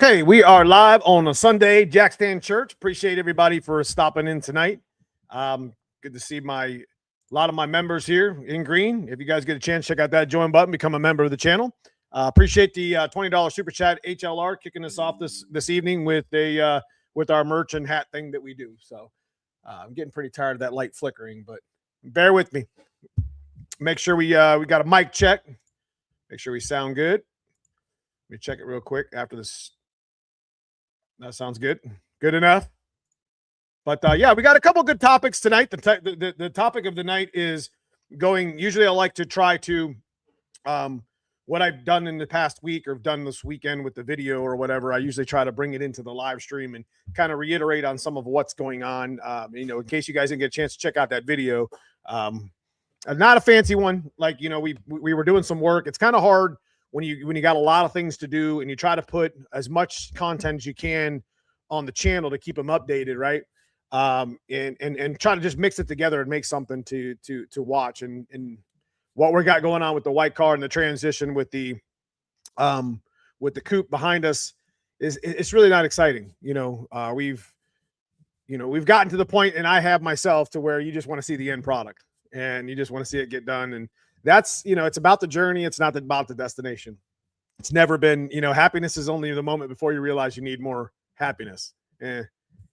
Okay, we are live on a Sunday, Jack Stand Church. Appreciate everybody for stopping in tonight. Good to see a lot of my members here in green. If you guys get a chance, check out that join button, become a member of the channel. Appreciate the $20 super chat HLR kicking us off this evening with our merch and hat thing that we do. So I'm getting pretty tired of that light flickering, but bear with me. Make sure we got a mic check. Make sure we sound good. Let me check it real quick after this. That sounds good. Good enough. But yeah, we got a couple good topics tonight. The topic of the night is going. Usually I like to try to what I've done in the past week or done this weekend with the video or whatever. I usually try to bring it into the live stream and kind of reiterate on some of what's going on. In case you guys didn't get a chance to check out that video. Not a fancy one. Like, we were doing some work. It's kind of hard when you got a lot of things to do and you try to put as much content as you can on the channel to keep them updated, right? And try to just mix it together and make something to watch. And what we got going on with the white car and the transition with the coupe behind us it's really not exciting. We've gotten to the point, and I have myself, to where you just want to see the end product and you just want to see it get done. And that's, it's about the journey. It's not about the destination. It's never been, happiness is only the moment before you realize you need more happiness. You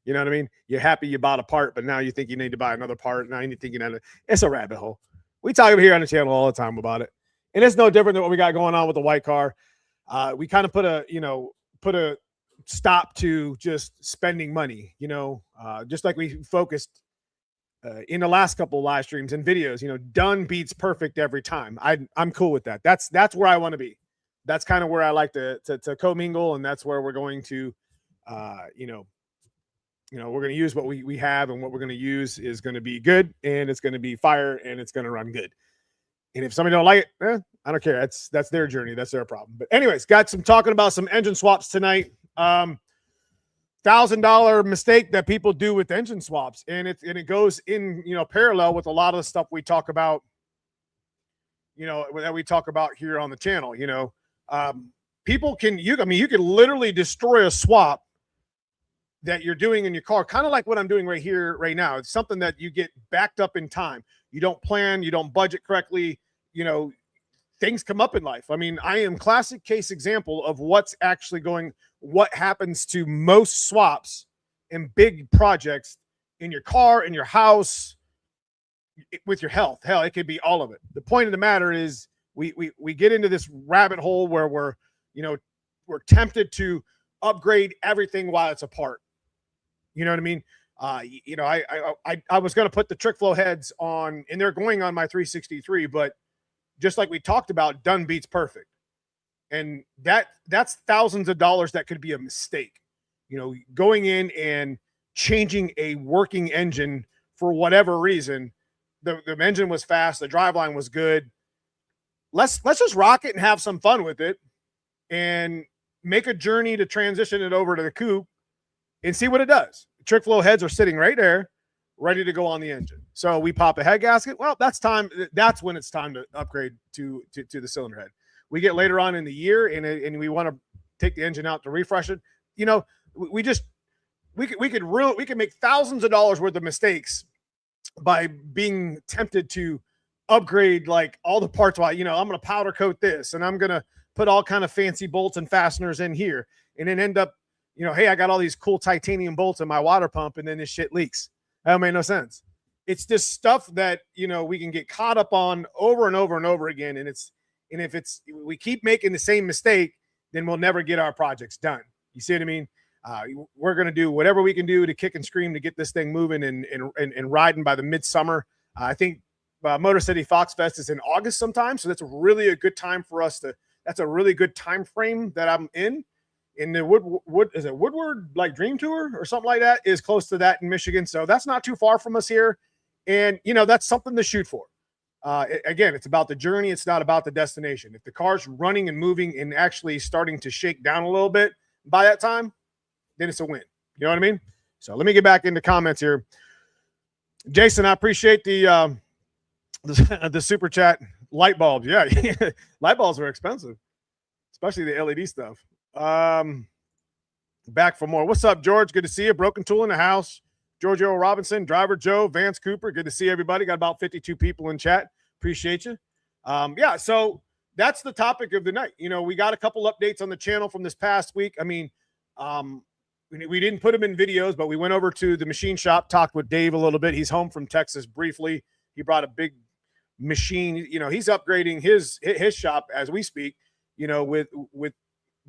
know what I mean? You're happy you bought a part, but now you think you need to buy another part. Now you're thinking it's a rabbit hole. We talk over here on the channel all the time about it. And it's no different than what we got going on with the white car. We kind of put a stop to just spending money, just like we focused in the last couple of live streams and videos. Done beats perfect every time. I'm cool with that. That's where I want to be. That's kind of where I like to commingle, and that's where we're going to we're going to use what we have, and what we're going to use is going to be good, and it's going to be fire, and it's going to run good. And if somebody don't like it, I don't care. That's their journey. That's their problem. But anyways, got some talking about some engine swaps tonight. $1,000 mistake that people do with engine swaps, and it goes in parallel with a lot of the stuff we talk about, that we talk about here on the channel. People can you can literally destroy a swap that you're doing in your car, kind of like what I'm doing right here right now. It's something that you get backed up in time. You don't plan, you don't budget correctly. Things come up in life. I mean, I am classic case example of what happens to most swaps and big projects in your car, in your house, with your health. Hell, it could be all of it. The point of the matter is we get into this rabbit hole where we're tempted to upgrade everything while it's apart. You know what I mean? I was going to put the trick flow heads on, and they're going on my 363, but just like we talked about, done beats perfect. And that's thousands of dollars that could be a mistake. Going in and changing a working engine for whatever reason. The engine was fast, the driveline was good. Let's just rock it and have some fun with it, and make a journey to transition it over to the coupe and see what it does. Trick flow heads are sitting right there, ready to go on the engine. So we pop a head gasket. Well, that's time. That's when it's time to upgrade to the cylinder head. We get later on in the year, and we want to take the engine out to refresh it. We could make thousands of dollars worth of mistakes by being tempted to upgrade like all the parts. While I'm going to powder coat this, and I'm going to put all kind of fancy bolts and fasteners in here, and then end up, hey, I got all these cool titanium bolts in my water pump, and then this shit leaks. That made no sense. It's just stuff that we can get caught up on over and over and over again, and if we keep making the same mistake, then we'll never get our projects done. You see what I mean? We're going to do whatever we can do to kick and scream to get this thing moving and riding by the midsummer. I think Motor City Fox Fest is in August sometime, so that's really a good time for us to. That's a really good time frame that I'm in. In the Woodward like Dream Tour or something like that is close to that in Michigan, so that's not too far from us here, and that's something to shoot for. Again, it's about the journey. It's not about the destination. If the car's running and moving and actually starting to shake down a little bit by that time, then it's a win. You know what I mean? So let me get back into comments here. Jason, I appreciate the super chat. Light bulbs. Yeah. Light bulbs are expensive, especially the LED stuff. Back for more. What's up, George? Good to see you. Broken Tool in the house. Giorgio Robinson, Driver Joe, Vance Cooper. Good to see everybody. Got about 52 people in chat. Appreciate you. Yeah, so that's the topic of the night. You know, we got a couple updates on the channel from this past week. I mean, we didn't put them in videos, but we went over to the machine shop, talked with Dave a little bit. He's home from Texas briefly. He brought a big machine. You know, he's upgrading his shop as we speak, you know, with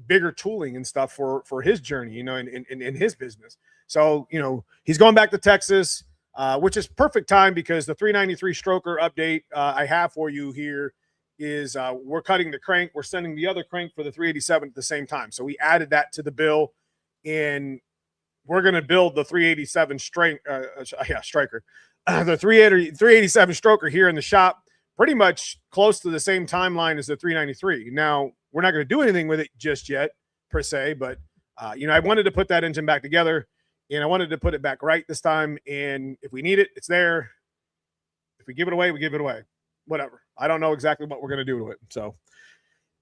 bigger tooling and stuff for his journey, you know, in his business. So, you know, he's going back to Texas, which is perfect time because the 393 stroker update I have for you here is we're cutting the crank. We're sending the other crank for the 387 at the same time. So we added that to the bill, and we're going to build the 387 striker, the 387 stroker here in the shop, pretty much close to the same timeline as the 393. Now, we're not going to do anything with it just yet, per se, but, you know, I wanted to put that engine back together, and I wanted to put it back right this time, and if we need it, it's there. If we give it away, we give it away. Whatever. I don't know exactly what we're going to do to it. So,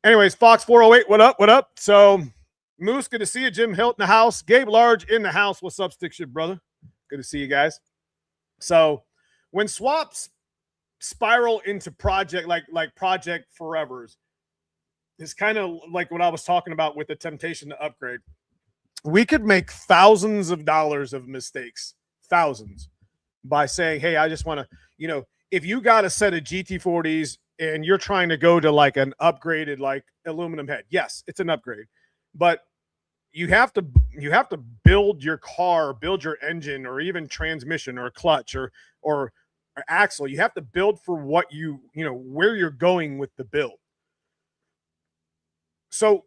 anyways, Fox 408, what up, what up? So, Moose, good to see you. Jim Hilt in the house. Gabe Large in the house. What's up, Stick Shit brother? Good to see you guys. So, when swaps spiral into project, like Project Forevers, it's kind of like what I was talking about with the temptation to upgrade. We could make thousands of dollars of mistakes, thousands, by saying, hey, I just want to, you know, if you got a set of GT40s and you're trying to go to like an upgraded, like aluminum head, yes, it's an upgrade, but you have to build your car, build your engine, or even transmission or clutch or axle. You have to build for what you know, where you're going with the build. So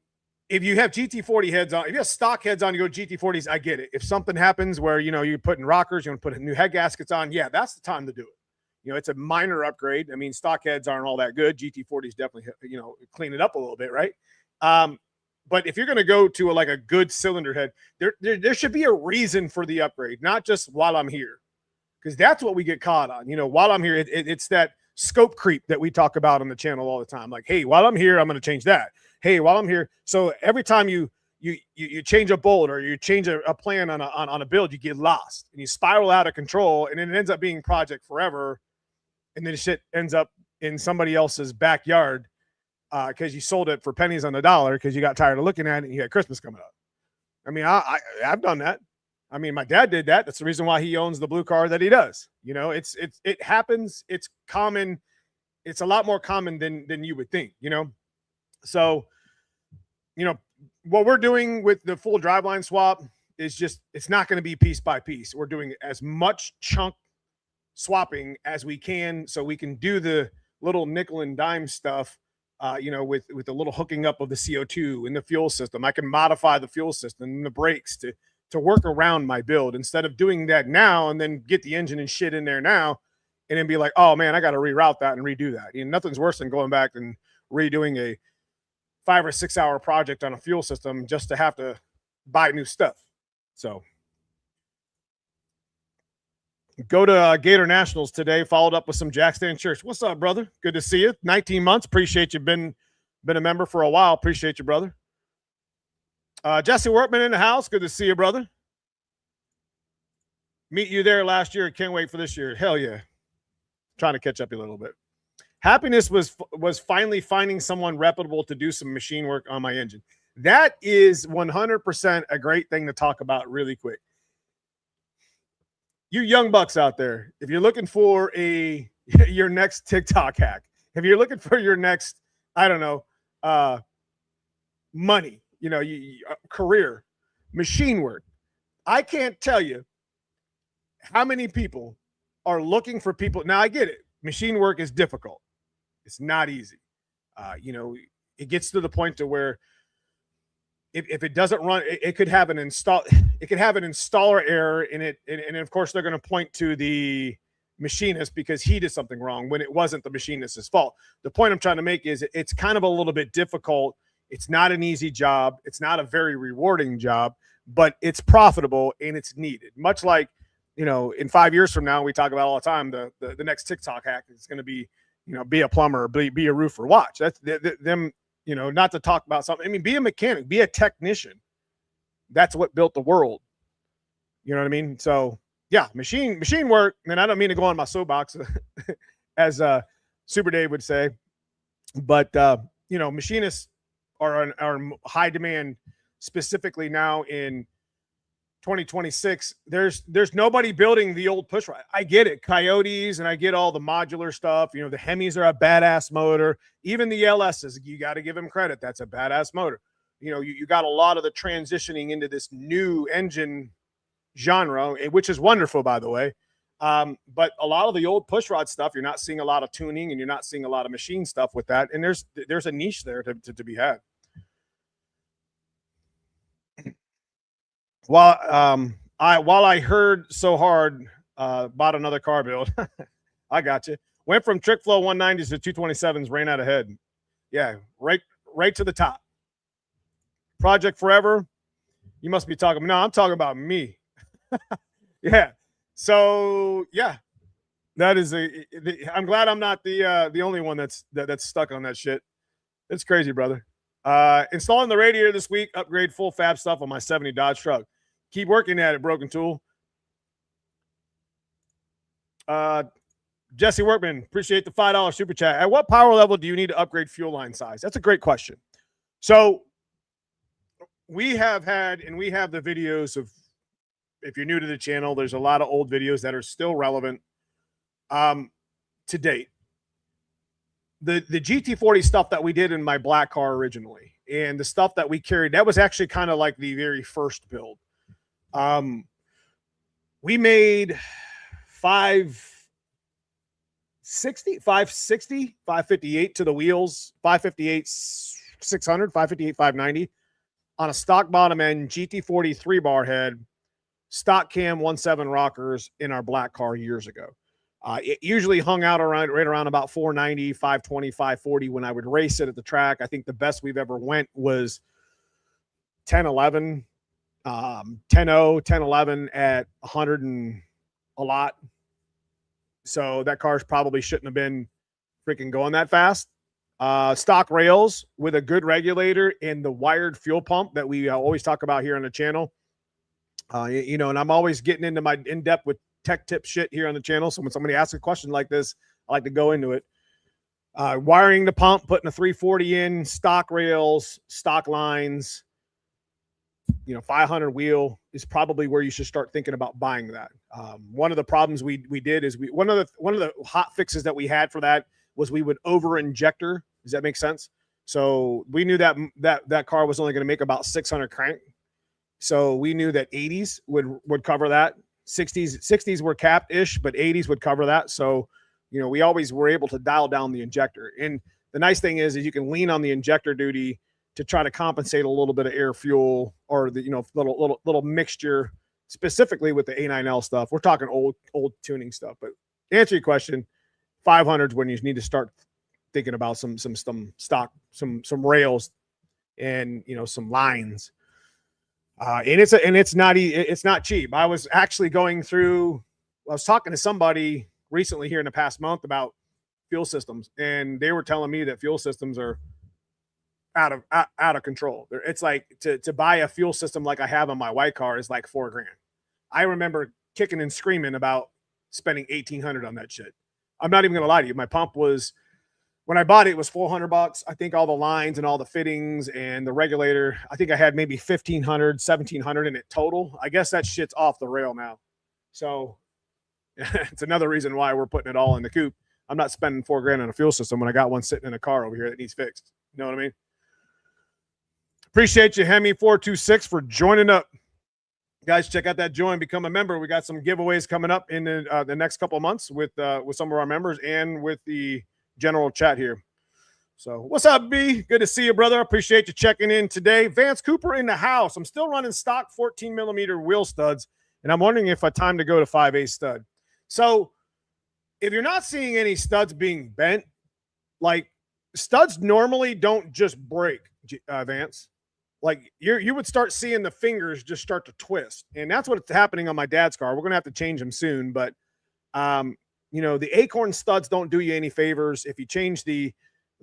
if you have GT40 heads on, if you have stock heads on, you go GT40s, I get it. If something happens where, you know, you're putting rockers, you want to put new head gaskets on, yeah, that's the time to do it. You know, it's a minor upgrade. I mean, stock heads aren't all that good. GT40s definitely, you know, clean it up a little bit, right? But if you're going to go to like a good cylinder head, there should be a reason for the upgrade, not just while I'm here, because that's what we get caught on. You know, while I'm here, it's that scope creep that we talk about on the channel all the time. Like, hey, while I'm here, I'm going to change that. Hey, while I'm here. So every time you change a bolt or you change a plan on a build, you get lost and you spiral out of control, and then it ends up being Project Forever. And then shit ends up in somebody else's backyard because you sold it for pennies on the dollar because you got tired of looking at it and you had Christmas coming up. I mean, I've done that. I mean, my dad did that. That's the reason why he owns the blue car that he does. You know, it happens. It's common. It's a lot more common than you would think, you know? So, you know, what we're doing with the full driveline swap is just, it's not going to be piece by piece. We're doing as much chunk swapping as we can so we can do the little nickel and dime stuff, you know, with the little hooking up of the CO2 in the fuel system. I can modify the fuel system and the brakes to work around my build instead of doing that now and then get the engine and shit in there now and then be like, oh man, I got to reroute that and redo that. You know, nothing's worse than going back and redoing a 5 or 6 hour project on a fuel system just to have to buy new stuff. So go to Gator Nationals today, followed up with some Jack Stand Church. What's up, brother? Good to see you. 19 months. Appreciate you. Been a member for a while. Appreciate you, brother. Jesse Workman in the house. Good to see you, brother. Meet you there last year. Can't wait for this year. Hell yeah. Trying to catch up a little bit. Happiness was finally finding someone reputable to do some machine work on my engine. That is 100% a great thing to talk about really quick. You young bucks out there, if you're looking for your next TikTok hack, if you're looking for your next, I don't know, money, you know, career, machine work, I can't tell you how many people are looking for people. Now, I get it. Machine work is difficult. It's not easy. You know, it gets to the point to where if it doesn't run, it could have an installer error in it. And of course, they're going to point to the machinist because he did something wrong when it wasn't the machinist's fault. The point I'm trying to make is it's kind of a little bit difficult. It's not an easy job. It's not a very rewarding job, but it's profitable and it's needed. Much like, you know, in 5 years from now, we talk about all the time, the next TikTok hack is going to be, you know, be a plumber, be a roofer. Watch. That's them, you know, not to talk about something. I mean, be a mechanic, be a technician. that's what built the world. You know what I mean? So yeah, machine work. And I don't mean to go on my soapbox as Super Dave would say, but machinists are high demand, specifically now in 2026. There's nobody building the old pushrod. I get it, Coyotes, and I get all the modular stuff. The Hemis are a badass motor. Even the LSs, you got to give them credit. That's a badass motor. You got a lot of the transitioning into this new engine genre, which is wonderful, by the way. But a lot of the old pushrod stuff, you're not seeing a lot of tuning, and you're not seeing a lot of machine stuff with that. And there's a niche there to be had. While I heard so hard, bought another car build. I got you. Went from trick flow 190s to 227s, ran out ahead. Yeah, right to the top. Project Forever. You must be talking. No, I'm talking about me. Yeah. So yeah, that is I'm glad I'm not the only one that's stuck on that shit. It's crazy, brother. Installing the radiator this week. Upgrade full fab stuff on my 70 Dodge truck. Keep working at it, Broken Tool. Jesse Workman, appreciate the $5 super chat. At what power level do you need to upgrade fuel line size? That's a great question. So we have had, and we have the videos of, if you're new to the channel, there's a lot of old videos that are still relevant to date. The GT40 stuff that we did in my black car originally, and the stuff that we carried, that was actually kind of like the very first build. We made 558 to the wheels, 558 600, 558 590 on a stock bottom end GT40 3-bar head, stock cam 1.7 rockers in our black car years ago. It usually hung out right around about 490, 520, 540 when I would race it at the track. I think the best we've ever went was 1011, 10.0, 1011 at 100 and a lot. So that car probably shouldn't have been freaking going that fast. Stock rails with a good regulator and the wired fuel pump that we always talk about here on the channel. And I'm always getting into my in-depth with tech tip shit here on the channel. So when somebody asks a question like this, I like to go into it. Wiring the pump, putting a 340 in, stock rails, stock lines, 500 wheel is probably where you should start thinking about buying that. One of the problems we did is one of the hot fixes that we had for that was we would over injector. Does that make sense? So we knew that car was only going to make about 600 crank. So we knew that 80s would cover that. 60s were capped ish, but 80s would cover that. So, we always were able to dial down the injector. And the nice thing is you can lean on the injector duty to try to compensate a little bit of air fuel or the, little mixture, specifically with the A9L stuff. We're talking old tuning stuff, but to answer your question, 500s when you need to start thinking about some stock, some rails and, some lines. And it's not cheap. I was actually I was talking to somebody recently here in the past month about fuel systems, and they were telling me that fuel systems are out of control. It's like to buy a fuel system like I have on my white car is like $4,000. I remember kicking and screaming about spending $1,800 on that shit. I'm not even gonna lie to you. My pump was, when I bought it, it was $400. I think all the lines and all the fittings and the regulator, I think I had maybe $1,500, $1,700 in it total. I guess that shit's off the rail now. So it's another reason why we're putting it all in the coupe. I'm not spending $4,000 on a fuel system when I got one sitting in a car over here that needs fixed. You know what I mean? Appreciate you, Hemi426, for joining up. Guys, check out that join, become a member. We got some giveaways coming up in the next couple of months with some of our members and with the general chat here. So what's up, B? Good to see you, brother. Appreciate you checking in today. Vance Cooper in the house. I'm still running stock 14 millimeter wheel studs, and I'm wondering if I time to go to 5/8 stud. So if you're not seeing any studs being bent, like studs normally don't just break, Vance. Like you would start seeing the fingers just start to twist, and that's what's happening on my dad's car. We're gonna have to change them soon, but the acorn studs don't do you any favors. If you change the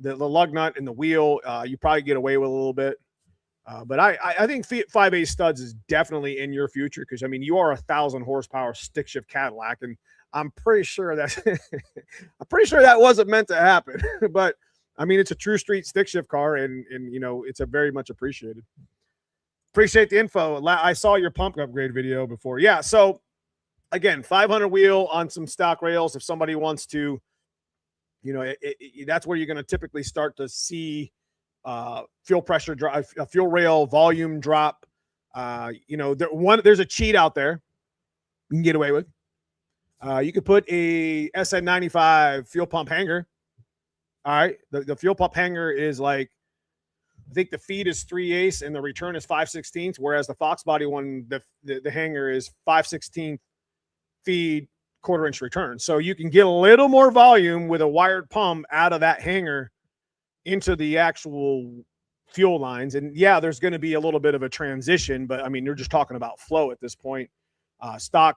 lug nut and the wheel, you probably get away with a little bit. But I think 5.8 studs is definitely in your future because I mean you are 1,000 horsepower stick shift Cadillac, and I'm pretty sure that I'm pretty sure that wasn't meant to happen. But I mean it's a true street stick shift car, and you know it's a very much appreciated. Appreciate the info. I saw your pump upgrade video before. Yeah, so again, 500 wheel on some stock rails. If somebody wants to, you know, that's where you're going to typically start to see fuel pressure drop, fuel rail volume drop. You know, there's a cheat out there you can get away with. You could put a SN95 fuel pump hanger. All right, the fuel pump hanger is like, I think the feed is 3/8 and the return is 5/16, whereas the foxbody one, the hanger is 5/16 feed, 1/4 inch return. So you can get a little more volume with a wired pump out of that hanger into the actual fuel lines. And yeah, there's going to be a little bit of a transition, but I mean, you're just talking about flow at this point. Stock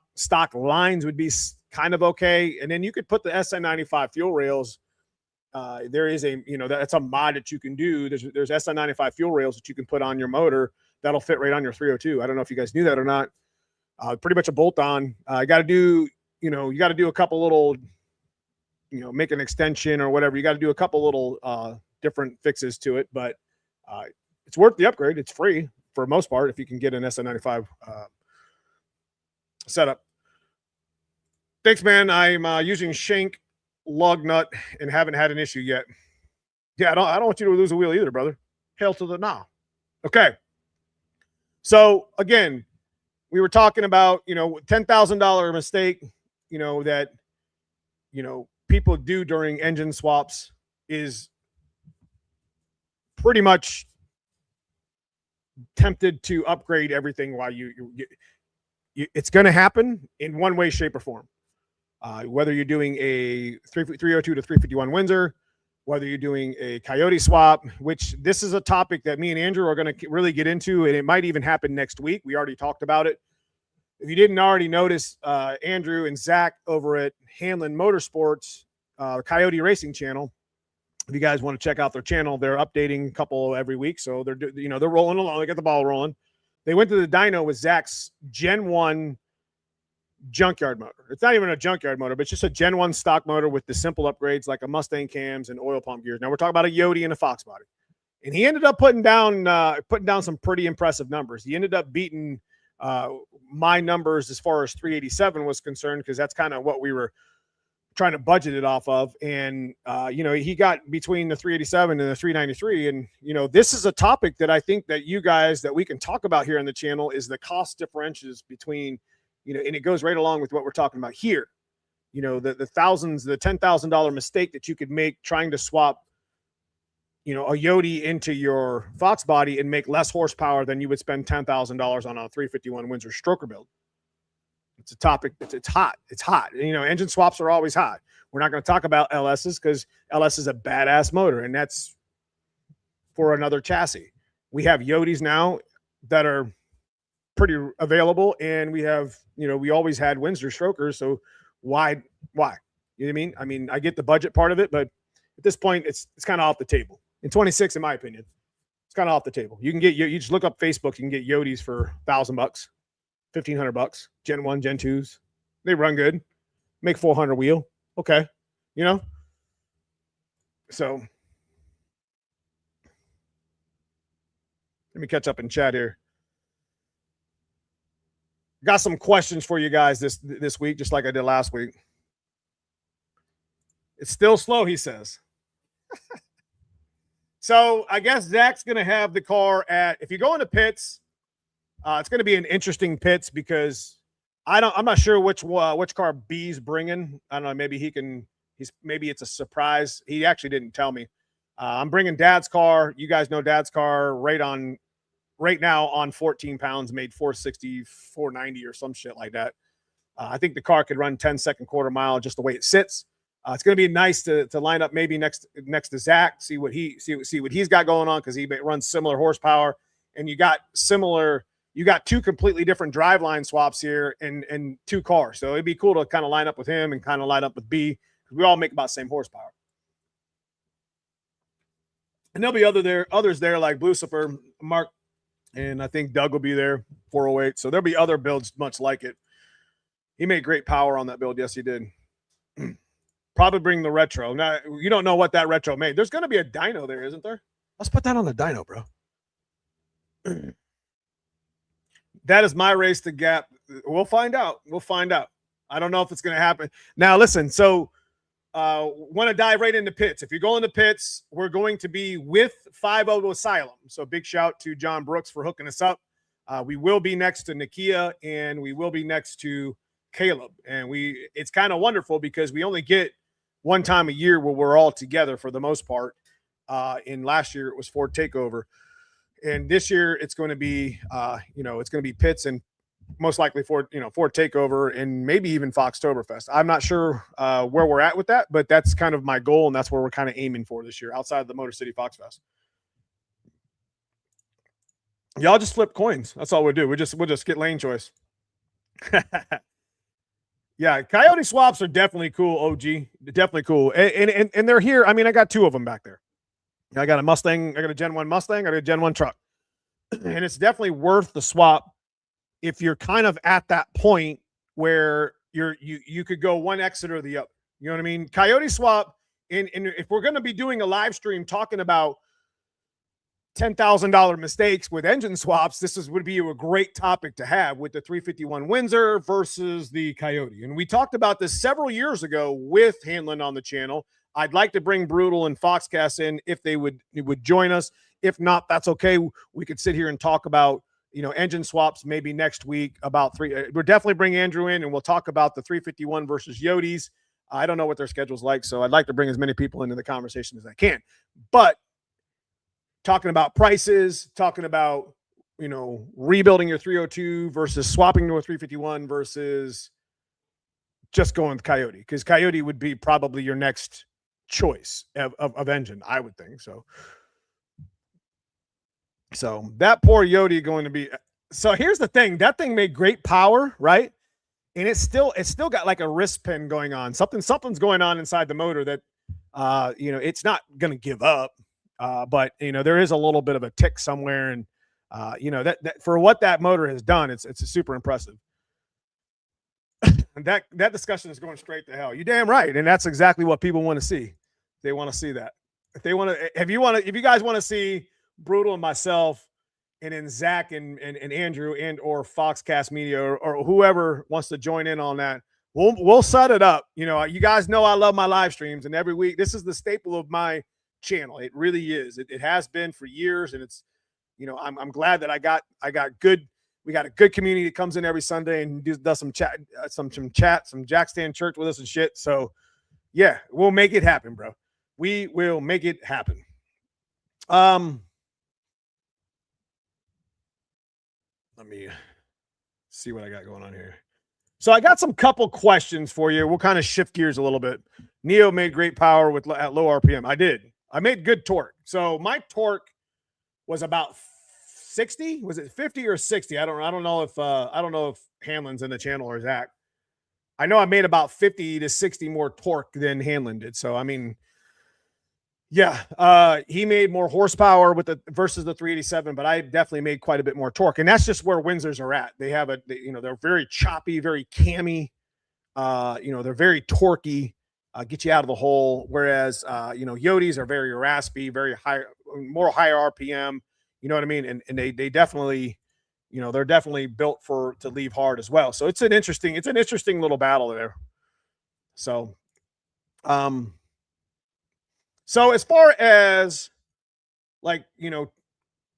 lines would be kind of okay. And then you could put the SN95 fuel rails. There is a, you know, that's a mod that you can do. There's SN95 fuel rails that you can put on your motor that'll fit right on your 302. I don't know if you guys knew that or not. Pretty much a bolt on. You got to do, you know, you got to do a couple little, you know, make an extension or whatever. You got to do a couple little different fixes to it, but it's worth the upgrade. It's free for the most part if you can get an SN95 setup. Thanks, man. I'm using shank lug nut and haven't had an issue yet. Yeah, I don't want you to lose a wheel either, brother. Hail to the nah. Okay. So again, we were talking about, you know, $10,000 mistake, you know, that, you know, people do during engine swaps is pretty much tempted to upgrade everything while it's going to happen in one way, shape, or form. Whether you're doing a 302 to 351 Windsor, whether you're doing a Coyote swap, which this is a topic that me and Andrew are going to really get into, and it might even happen next week. We already talked about it. If you didn't already notice, Andrew and Zach over at Hanlon Motorsports, Coyote Racing channel, if you guys want to check out their channel, they're updating a couple every week. So they're rolling along. They got the ball rolling. They went to the dyno with Zach's Gen 1 junkyard motor. It's not even a junkyard motor, but it's just a Gen 1 stock motor with the simple upgrades like a Mustang cams and oil pump gears. Now we're talking about a Coyote and a foxbody. And he ended up putting down some pretty impressive numbers. He ended up beating my numbers as far as 387 was concerned, because that's kind of what we were trying to budget it off of. And, you know, he got between the 387 and the 393. And, you know, this is a topic that I think that you guys, that we can talk about here on the channel, is the cost differentials between, you know, and it goes right along with what we're talking about here. You know, the thousands, the $10,000 mistake that you could make trying to swap, you know, a Coyote into your Fox body and make less horsepower than you would spend $10,000 on a 351 Windsor stroker build. It's a topic. It's hot. It's hot. You know, engine swaps are always hot. We're not going to talk about LSs because LS is a badass motor, and that's for another chassis. We have Coyotes now that are pretty available, and we have, you know, we always had Windsor strokers. So why? You know what I mean? I mean, I get the budget part of it, but at this point, it's kind of off the table. In 26, in my opinion, it's kind of off the table. You can get, you just look up Facebook, you can get Coyotes for $1,000, $1,500, Gen 1, Gen 2s. They run good, make 400 wheel. Okay. You know? So let me catch up in chat here. Got some questions for you guys this week, just like I did last week. It's still slow, he says. So I guess Zach's going to have the car at, if you go into pits, it's going to be an interesting pits because I'm not sure which car B's bringing. I don't know. Maybe maybe it's a surprise. He actually didn't tell me. I'm bringing Dad's car. You guys know Dad's car right now on 14 pounds, made 460, 490 or some shit like that. I think the car could run 10-second quarter mile just the way it sits. It's going to be nice to line up maybe next to Zach, see what he's got going on, because he runs similar horsepower, and you got two completely different driveline swaps here and two cars. So it'd be cool to kind of line up with him and kind of line up with B, because we all make about the same horsepower. And there'll be others there like Lucifer, Mark And I think Doug will be there, 408. So there'll be other builds much like it. He made great power on that build. Yes, he did. Probably bring the retro. Now, you don't know what that retro made. There's going to be a dyno there, isn't there? Let's put that on the dyno, bro. That is my race to gap. We'll find out. We'll find out. I don't know if it's going to happen. Now, listen. So, want to dive right into pits. If you go into pits, we're going to be with 50 Asylum. So, big shout to John Brooks for hooking us up. We will be next to Nakia, and we will be next to Caleb. And it's kind of wonderful because we only get one time a year where we're all together for the most part. In last year, it was Ford Takeover. And this year it's going to be, it's going to be pits and most likely Ford Takeover and maybe even Foxtoberfest. I'm not sure where we're at with that, but that's kind of my goal. And that's where we're kind of aiming for this year outside of the Motor City Fox Fest. Y'all just flip coins. That's all we'll do. We'll just get lane choice. Yeah. Coyote swaps are definitely cool. OG, definitely cool. And they're here. I mean, I got two of them back there. I got a Mustang. I got a Gen 1 Mustang. I got a Gen 1 truck. And it's definitely worth the swap if you're kind of at that point where you could go one exit or the other. You know what I mean? Coyote swap. And if we're going to be doing a live stream talking about $10,000 mistakes with engine swaps, this would be a great topic to have with the 351 Windsor versus the Coyote. And we talked about this several years ago with Hanlon on the channel. I'd like to bring Brutal and Foxcast in if they would join us. If not, that's okay. We could sit here and talk about, engine swaps maybe next week about we'll definitely bring Andrew in and we'll talk about the 351 versus Yotes. I don't know what their schedule's like, so I'd like to bring as many people into the conversation as I can. But talking about prices, talking about, rebuilding your 302 versus swapping to a 351 versus just going with Coyote, because Coyote would be probably your next choice of engine, I would think. So that poor Yodi going to be. So here's the thing: that thing made great power, right? And it's still got like a wrist pin going on. Something's going on inside the motor that, it's not going to give up. But there is a little bit of a tick somewhere, and that for what that motor has done, it's super impressive. And that discussion is going straight to hell. You're damn right, and that's exactly what people want to see. They want to see that. If you guys want to see Brutal and myself, and then Zach and Andrew and or Foxcast Media or whoever wants to join in on that, we'll set it up. You guys know I love my live streams, and every week this is the staple of my channel. It really is. It has been for years, and it's I'm glad that I got good. We got a good community that comes in every Sunday and does some chat, some Jack Stand Church with us and shit. So yeah, we'll make it happen, bro. We will make it happen. Let me see what I got going on here. So I got some couple questions for you. We'll kind of shift gears a little bit. Neo made great power at low RPM. I did. I made good torque. So my torque was about 60. Was it 50 or 60? I don't know if Hanlon's in the channel or Zach. I know I made about 50 to 60 more torque than Hanlon did. So I mean, yeah, he made more horsepower versus the 387, but I definitely made quite a bit more torque, and that's just where Windsors are at. They have they're very choppy, very cammy. They're very torquey, get you out of the hole. Whereas Yotes are very raspy, very high, more higher RPM. You know what I mean? And they definitely, they're definitely built to leave hard as well. So it's an interesting little battle there. So, So as far as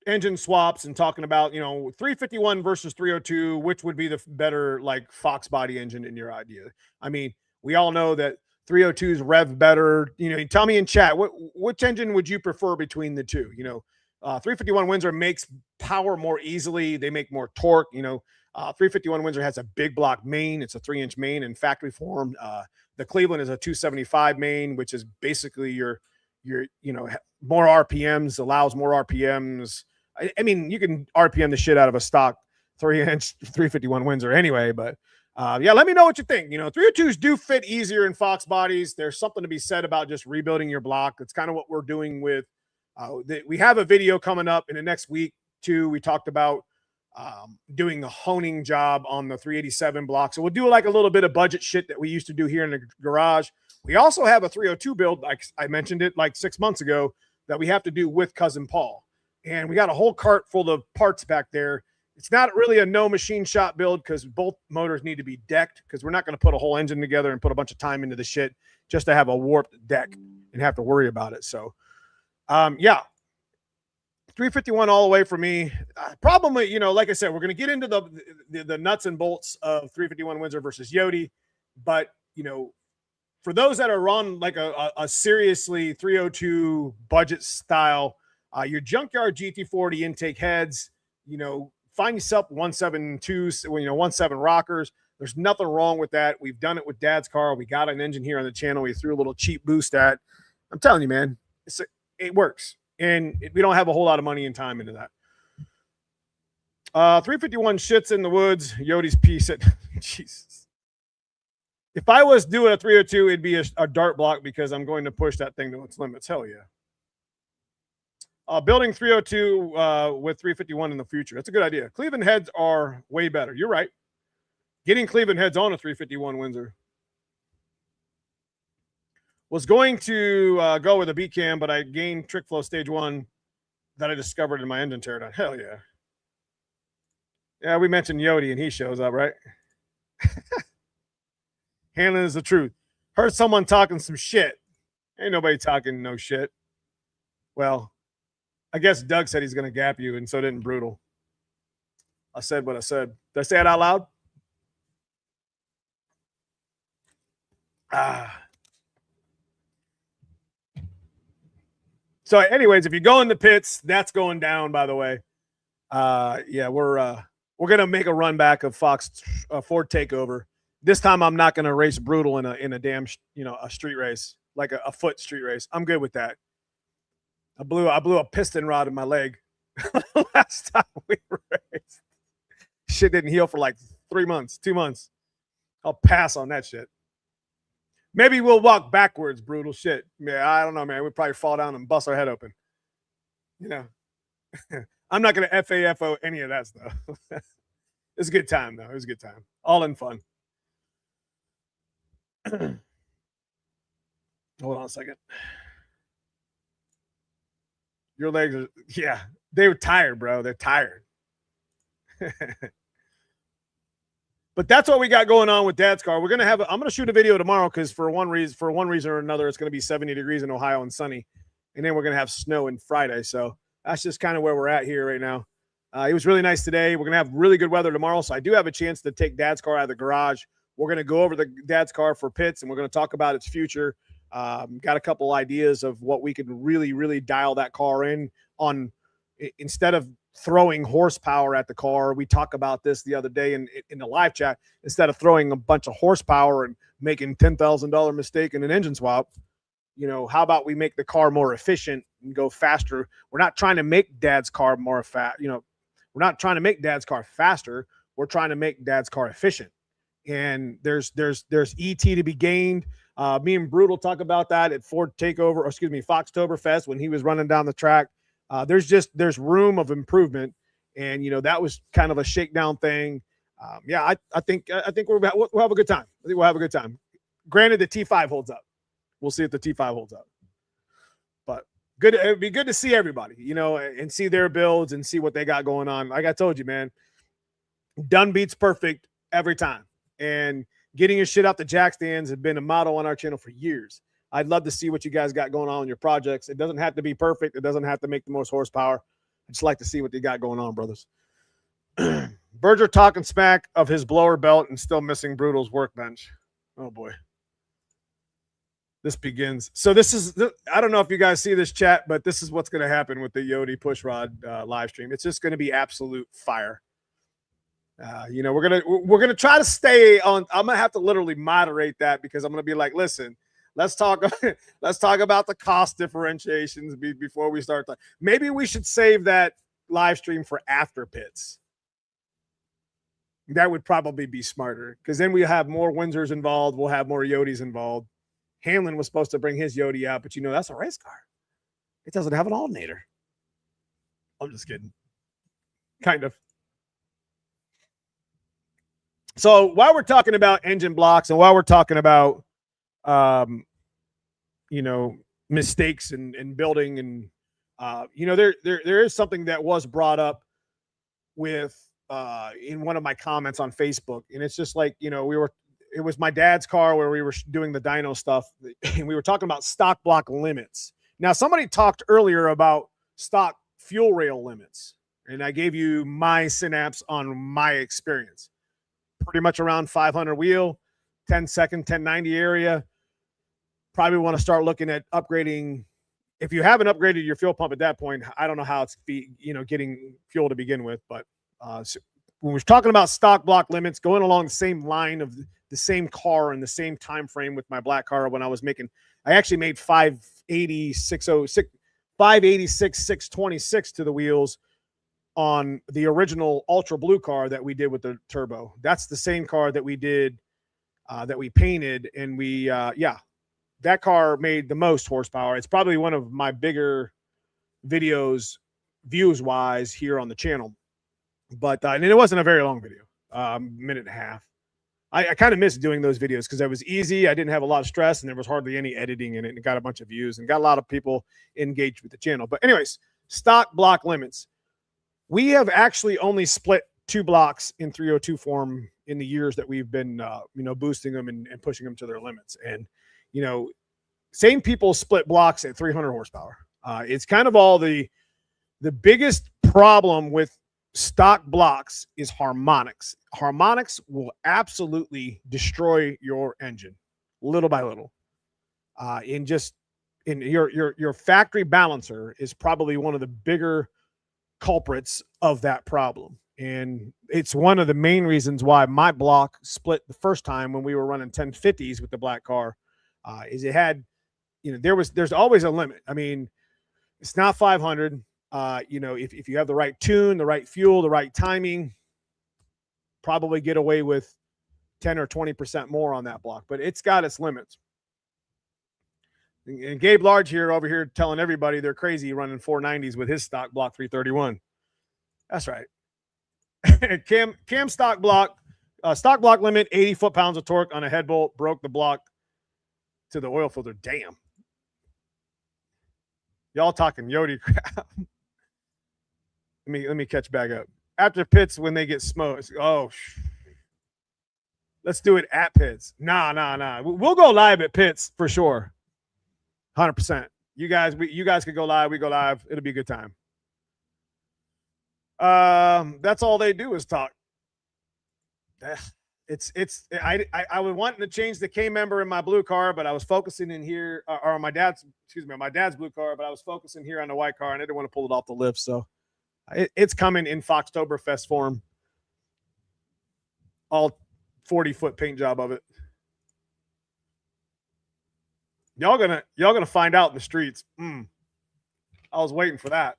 engine swaps and talking about, 351 versus 302, which would be the better Fox body engine in your idea? I mean, we all know that 302s rev better. Tell me in chat, which engine would you prefer between the two? 351 Windsor makes power more easily. They make more torque. 351 Windsor has a big block main. It's a 3-inch main in factory form. The Cleveland is a 275 main, which is basically your more RPMs, allows more RPMs. I mean, you can RPM the shit out of a stock 3-inch 351 Windsor anyway, but yeah, let me know what you think. 302s do fit easier in Fox bodies. There's something to be said about just rebuilding your block. That's kind of what we're doing with, we have a video coming up in the next week too. We talked about doing a honing job on the 387 block. So we'll do like a little bit of budget shit that we used to do here in the garage. We also have a 302 build, like I mentioned it like 6 months ago, that we have to do with Cousin Paul. And we got a whole cart full of parts back there. It's not really a no machine shop build because both motors need to be decked, because we're not going to put a whole engine together and put a bunch of time into the shit just to have a warped deck and have to worry about it. So, yeah, 351 all the way for me. Problem, you know, like I said, we're going to get into the nuts and bolts of 351 Windsor versus Coyote, but you know, for those that are on like a seriously 302 budget style, your junkyard GT40 intake heads, you know, find yourself 172s, you know, 17 rockers. There's nothing wrong with that. We've done it with Dad's car. We got an engine here on the channel. We threw a little cheap boost at. I'm telling you, man, it works. And we don't have a whole lot of money and time into that. 351 shits in the woods. Yode's piece at Jesus. If I was doing a 302, it'd be a dart block because I'm going to push that thing to its limits. Hell yeah. Building 302 with 351 in the future. That's a good idea. Cleveland heads are way better. You're right. Getting Cleveland heads on a 351 Windsor. Was going to go with a B cam, but I gained trick flow stage 1 that I discovered in my engine teardown. Hell yeah. Yeah, we mentioned Coyote and he shows up, right? Handling is the truth. Heard someone talking some shit. Ain't nobody talking no shit. Well, I guess Doug said he's going to gap you, and so didn't Brutal. I said what I said. Did I say it out loud? So anyways, if you go in the pits, that's going down, by the way. Yeah, we're going to make a run back of Ford Takeover. This time I'm not going to race Brutal in a damn, you know, a street race, like a foot street race. I'm good with that. I blew a piston rod in my leg last time we raced. Shit didn't heal for like 3 months, 2 months. I'll pass on that shit. Maybe we'll walk backwards, Brutal shit. Yeah, I don't know, man. We'd probably fall down and bust our head open. You know, I'm not going to FAFO any of that stuff. It's a good time, though. It was a good time. All in fun. Hold on a second. Your legs are, yeah, they were tired, bro. They're tired. But that's what we got going on with Dad's car. We're going to have, I'm going to shoot a video tomorrow because for one reason or another, it's going to be 70 degrees in Ohio and sunny. And then we're going to have snow on Friday. So that's just kind of where we're at here right now. It was really nice today. We're going to have really good weather tomorrow. So I do have a chance to take Dad's car out of the garage. We're going to go over the Dad's car for pits, and we're going to talk about its future. Got a couple ideas of what we could really, really dial that car in on. Instead of throwing horsepower at the car, we talked about this the other day in the live chat. Instead of throwing a bunch of horsepower and making $10,000 mistake in an engine swap, you know, how about we make the car more efficient and go faster? We're not trying to make Dad's car more fast. You know, we're not trying to make Dad's car faster. We're trying to make Dad's car efficient. And there's ET to be gained. Me and Brutal talk about that at Ford Takeover, or excuse me, Foxtoberfest when he was running down the track. There's room of improvement, and you know that was kind of a shakedown thing. Yeah, I think we'll have a good time. I think we'll have a good time. Granted, the T5 holds up. We'll see if the T5 holds up. But good, it'd be good to see everybody, you know, and see their builds and see what they got going on. Like I told you, man, done beats perfect every time. And getting your shit out the jack stands has been a motto on our channel for years. I'd love to see what you guys got going on in your projects. It doesn't have to be perfect. It doesn't have to make the most horsepower. I just like to see what you got going on, brothers. Berger talking smack of his blower belt and still missing Brutal's workbench. Oh, boy. This begins. So this is, I don't know if you guys see this chat, but this is what's going to happen with the Coyote pushrod live stream. It's just going to be absolute fire. You know, we're gonna try to stay on. I'm gonna have to literally moderate that because I'm gonna be like, listen, let's talk about the cost differentiations before we start. Maybe we should save that live stream for after pits. That would probably be smarter because then we have more Windsors involved. We'll have more Coyotes involved. Hamlin was supposed to bring his Coyote out, but you know that's a race car. It doesn't have an alternator. I'm just kidding. kind of. So while we're talking about engine blocks and while we're talking about, you know, mistakes and building and, you know, there is something that was brought up with, in one of my comments on Facebook. And it's just like, you know, it was my dad's car where we were doing the dyno stuff and we were talking about stock block limits. Now, somebody talked earlier about stock fuel rail limits, and I gave you my synapse on my experience. Pretty much around 500 wheel, 10-second, 1090 area. Probably want to start looking at upgrading. If you haven't upgraded your fuel pump at that point, I don't know how it's getting fuel to begin with. But so when we're talking about stock block limits, going along the same line of the same car and the same time frame with my black car, when I actually made 586 626 to the wheels on the original Ultra Blue car that we did with the turbo. That's the same car that we did, that we painted, and that car made the most horsepower. It's probably one of my bigger videos views wise here on the channel, but and it wasn't a very long video, minute and a half. I kind of miss doing those videos because it was easy. I didn't have a lot of stress and there was hardly any editing in it, and it got a bunch of views and got a lot of people engaged with the channel. But anyways, stock block limits. We have actually only split 2 blocks in 302 form in the years that we've been, boosting them and pushing them to their limits. And, same people split blocks at 300 horsepower. It's kind of all the biggest problem with stock blocks is harmonics. Harmonics will absolutely destroy your engine little by little. Your factory balancer is probably one of the bigger culprits of that problem. And it's one of the main reasons why my block split the first time when we were running 1050s with the black car, is it had, there's always a limit. I mean, it's not 500. If you have the right tune, the right fuel, the right timing, probably get away with 10 or 20% more on that block, but it's got its limits. And Gabe Large over here telling everybody they're crazy running 490s with his stock block 331. That's right. Cam stock block limit, 80 foot-pounds of torque on a head bolt, broke the block to the oil filter. Damn. Y'all talking Yodi crap. Let me catch back up. After pits, when they get smoked. Oh, let's do it at pits. Nah. We'll go live at pits for sure. 100%. You guys could go live. We go live. It'll be a good time. That's all they do is talk. I was wanting to change the K member in my blue car, but I was focusing in here, or my dad's blue car, but I was focusing here on the white car, and I didn't want to pull it off the lift. So it's coming in Foxtoberfest form. All 40-foot paint job of it. Y'all gonna find out in the streets. I was waiting for that.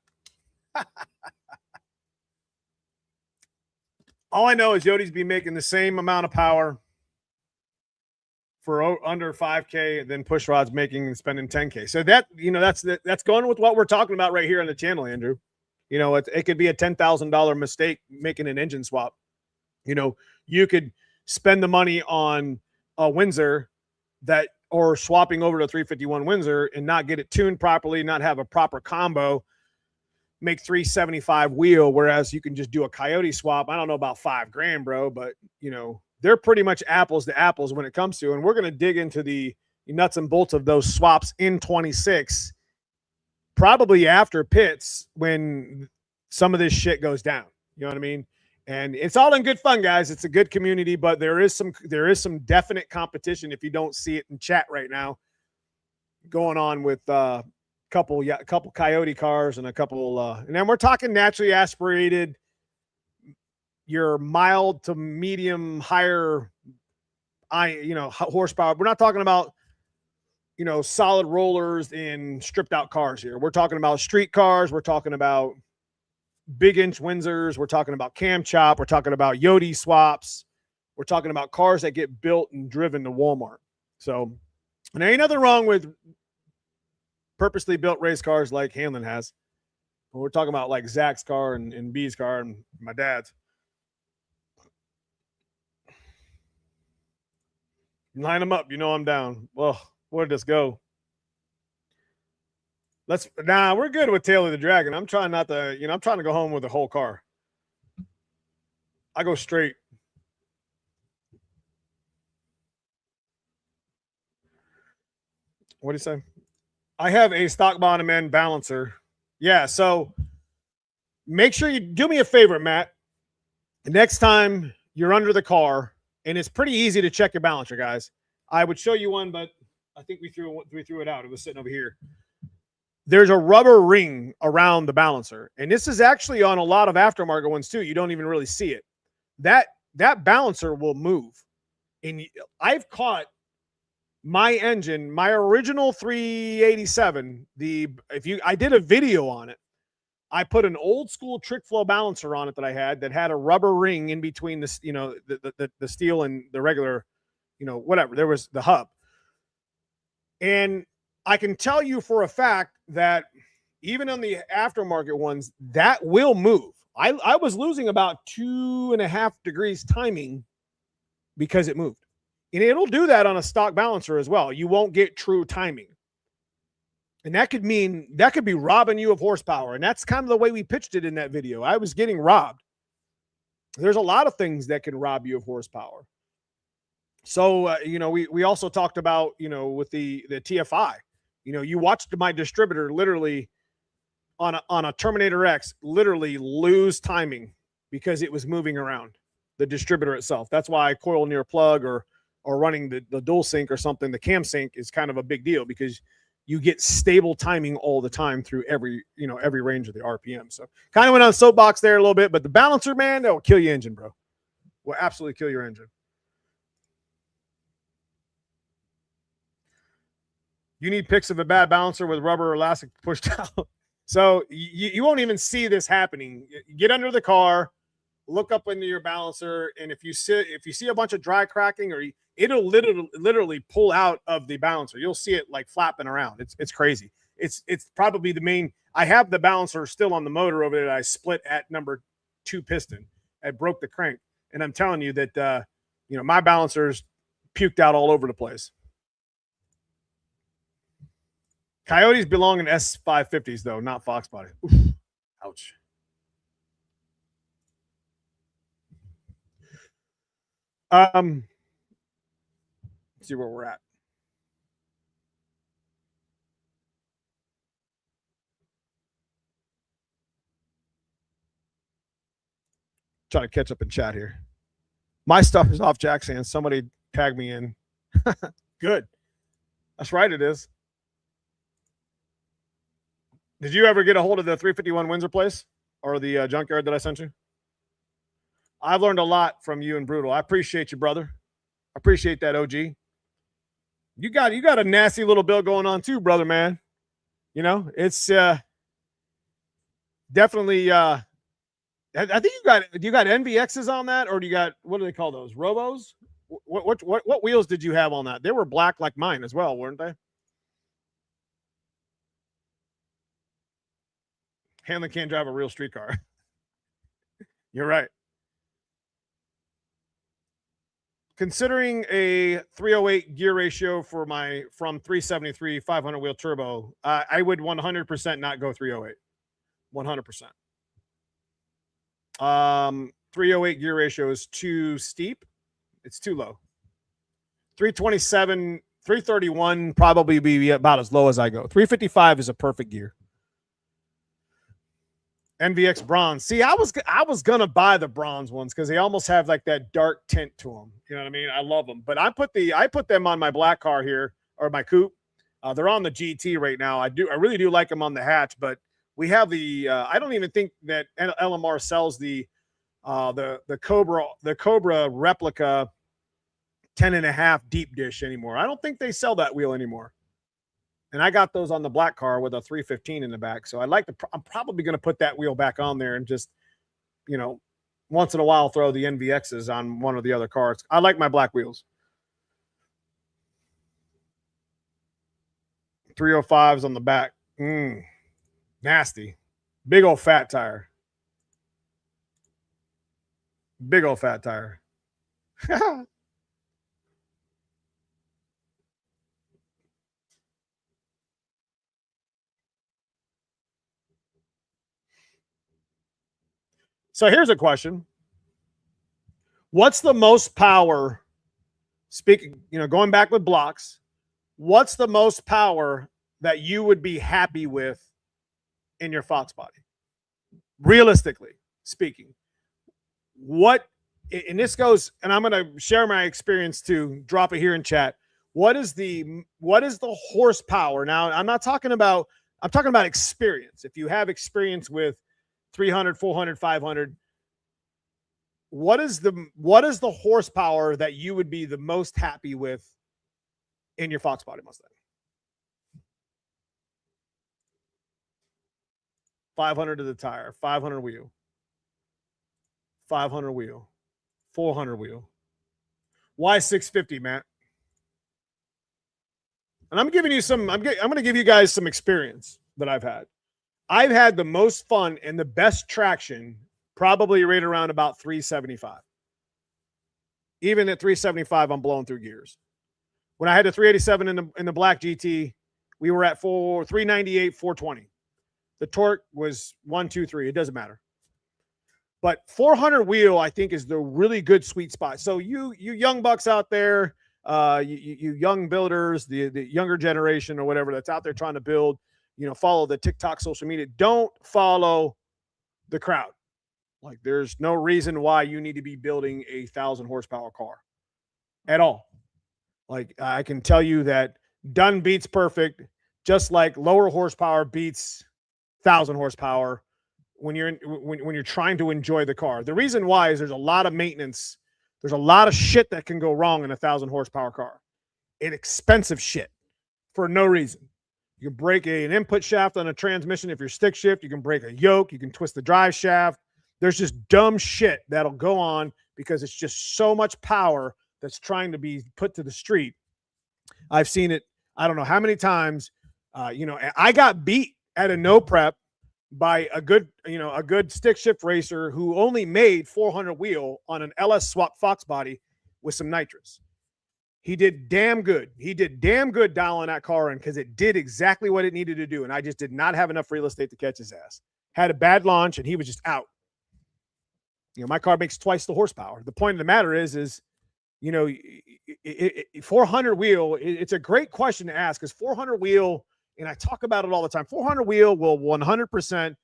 All I know is Yodi's be making the same amount of power for under 5K, and then Pushrod's spending 10K. So that's going with what we're talking about right here on the channel, Andrew. It could be a $10,000 mistake making an engine swap. You could spend the money on a Windsor or swapping over to a 351 Windsor and not get it tuned properly, not have a proper combo, make 375 wheel, whereas you can just do a Coyote swap. I don't know about $5,000, bro, but they're pretty much apples to apples when it comes to, and we're going to dig into the nuts and bolts of those swaps in 26, probably after pits when some of this shit goes down. You know what I mean? And it's all in good fun, guys. It's a good community, but there is some definite competition, if you don't see it in chat right now, going on with a couple Coyote cars and a couple and then we're talking naturally aspirated, your mild to medium higher horsepower. We're not talking about solid rollers in stripped out cars here. We're talking about street cars. We're talking about big inch Windsors. We're talking about cam chop. We're talking about Yodi swaps. We're talking about cars that get built and driven to Walmart. So there ain't nothing wrong with purposely built race cars like Hamlin has. But we're talking about like Zach's car and B's car and my dad's. Line them up. You know I'm down. Well, where'd this go? We're good with Tail of the Dragon. I'm trying not to, I'm trying to go home with the whole car. I go straight. What do you say? I have a stock bottom end balancer. Yeah, so make sure you do me a favor, Matt. Next time you're under the car, and it's pretty easy to check your balancer, guys. I would show you one, but I think we threw it out. It was sitting over here. There's a rubber ring around the balancer, and this is actually on a lot of aftermarket ones too. You don't even really see it. That balancer will move, and I've caught my engine, my original 387. I did a video on it. I put an old school trick flow balancer on it that I had a rubber ring in between this, the steel and the regular, whatever. There was the hub. And I can tell you for a fact that even on the aftermarket ones, that will move. I was losing about 2.5 degrees timing because it moved. And it'll do that on a stock balancer as well. You won't get true timing. And that could be robbing you of horsepower. And that's kind of the way we pitched it in that video. I was getting robbed. There's a lot of things that can rob you of horsepower. So, we also talked about, with the TFI, you watched my distributor literally on a Terminator X literally lose timing because it was moving around the distributor itself. That's why coil near plug or running the dual sync or something, the cam sync is kind of a big deal because you get stable timing all the time through every range of the RPM. So kind of went on soapbox there a little bit, but the balancer, man, that will kill your engine, bro. Will absolutely kill your engine. You need pics of a bad balancer with rubber elastic pushed out. So you won't even see this happening. Get under the car, look up into your balancer, and if you see a bunch of dry cracking, or it'll literally pull out of the balancer. You'll see it like flapping around. It's crazy. It's probably the main. I have the balancer still on the motor over there that I split at number 2 piston. I broke the crank, and I'm telling you that my balancer's puked out all over the place. Coyotes belong in S550s though, not foxbody. Oof. Ouch. Let's see where we're at. Trying to catch up in chat here. My stuff is off Jack's hands. Somebody tag me in. Good. That's right, it is. Did you ever get a hold of the 351 Windsor place or the junkyard that I sent you? I've learned a lot from you and Brutal. I appreciate you, brother. I appreciate that, OG. You got a nasty little bill going on too, brother, man. It's definitely I think you got NVXs on that, or do you got, what do they call those? Robos? What wheels did you have on that? They were black like mine as well, weren't they? Hanlon can't drive a real street car. You're right. Considering a 308 gear ratio from 373 500 wheel turbo, I would 100% not go 308. 100%. 308 gear ratio is too steep. It's too low. 327, 331 probably be about as low as I go. 355 is a perfect gear. NVX bronze. See, I was gonna buy the bronze ones because they almost have like that dark tint to them. You know what I mean? I love them, but I put them on my black car here, or my coupe. They're on the GT right now. I really do like them on the hatch, but we have the. I don't even think that LMR sells the Cobra replica 10.5 deep dish anymore. I don't think they sell that wheel anymore. And I got those on the black car with a 315 in the back. So I'm probably going to put that wheel back on there and just, once in a while throw the NVXs on one of the other cars. I like my black wheels. 305s on the back. Nasty. Big old fat tire. Big old fat tire. So here's a question. What's the most power, speaking, going back with blocks, what's the most power that you would be happy with in your Fox body? Realistically speaking, what, and this goes, and I'm going to share my experience too, drop it here in chat. What is the horsepower? Now, I'm talking about experience. If you have experience with 300, 400, 500, what is the horsepower that you would be the most happy with in your Fox body Mustang? 500 to the tire, 500 wheel, 500 wheel, 400 wheel. Why 650, Matt? And I'm giving you some, I'm going to give you guys some experience that I've had. I've had the most fun and the best traction probably right around about 375. Even at 375, I'm blowing through gears. When I had the 387 in the black GT, we were at 398, 420. The torque was 123. It doesn't matter. But 400 wheel, I think, is the really good sweet spot. So you young bucks out there, you young builders, the younger generation or whatever that's out there trying to build, follow the TikTok social media. Don't follow the crowd. Like, there's no reason why you need to be building a 1,000 horsepower car at all. Like, I can tell you that done beats perfect, just like lower horsepower beats 1,000 horsepower when you're trying to enjoy the car. The reason why is there's a lot of maintenance. There's a lot of shit that can go wrong in a 1,000 horsepower car. It's expensive shit for no reason. You can break an input shaft on a transmission if you're stick shift. You can break a yoke. You can twist the drive shaft. There's just dumb shit that'll go on because it's just so much power that's trying to be put to the street. I've seen it, I don't know how many times. I got beat at a no prep by a good stick shift racer who only made 400 wheel on an LS swap Fox body with some nitrous. He did damn good. He did damn good dialing that car in because it did exactly what it needed to do. And I just did not have enough real estate to catch his ass. Had a bad launch and he was just out. My car makes twice the horsepower. The point of the matter is 400 wheel, it's a great question to ask, because 400 wheel, and I talk about it all the time, 400 wheel will 100%.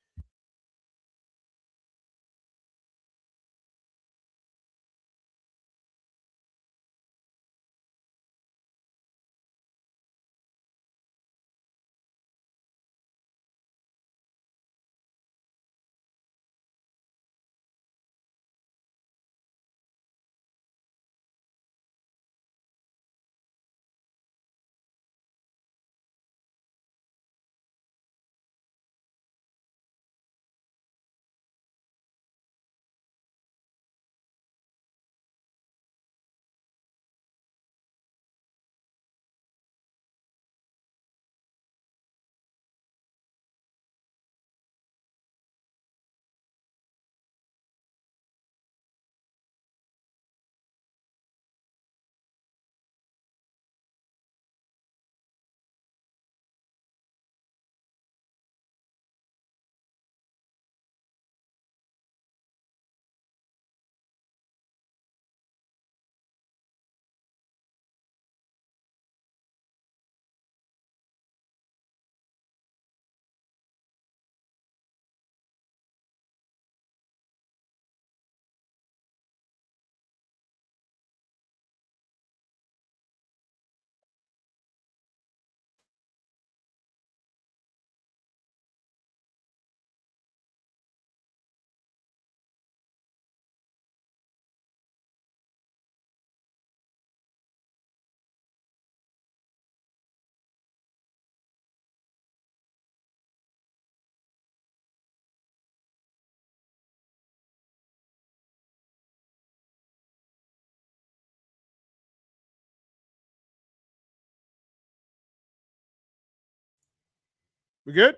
We good?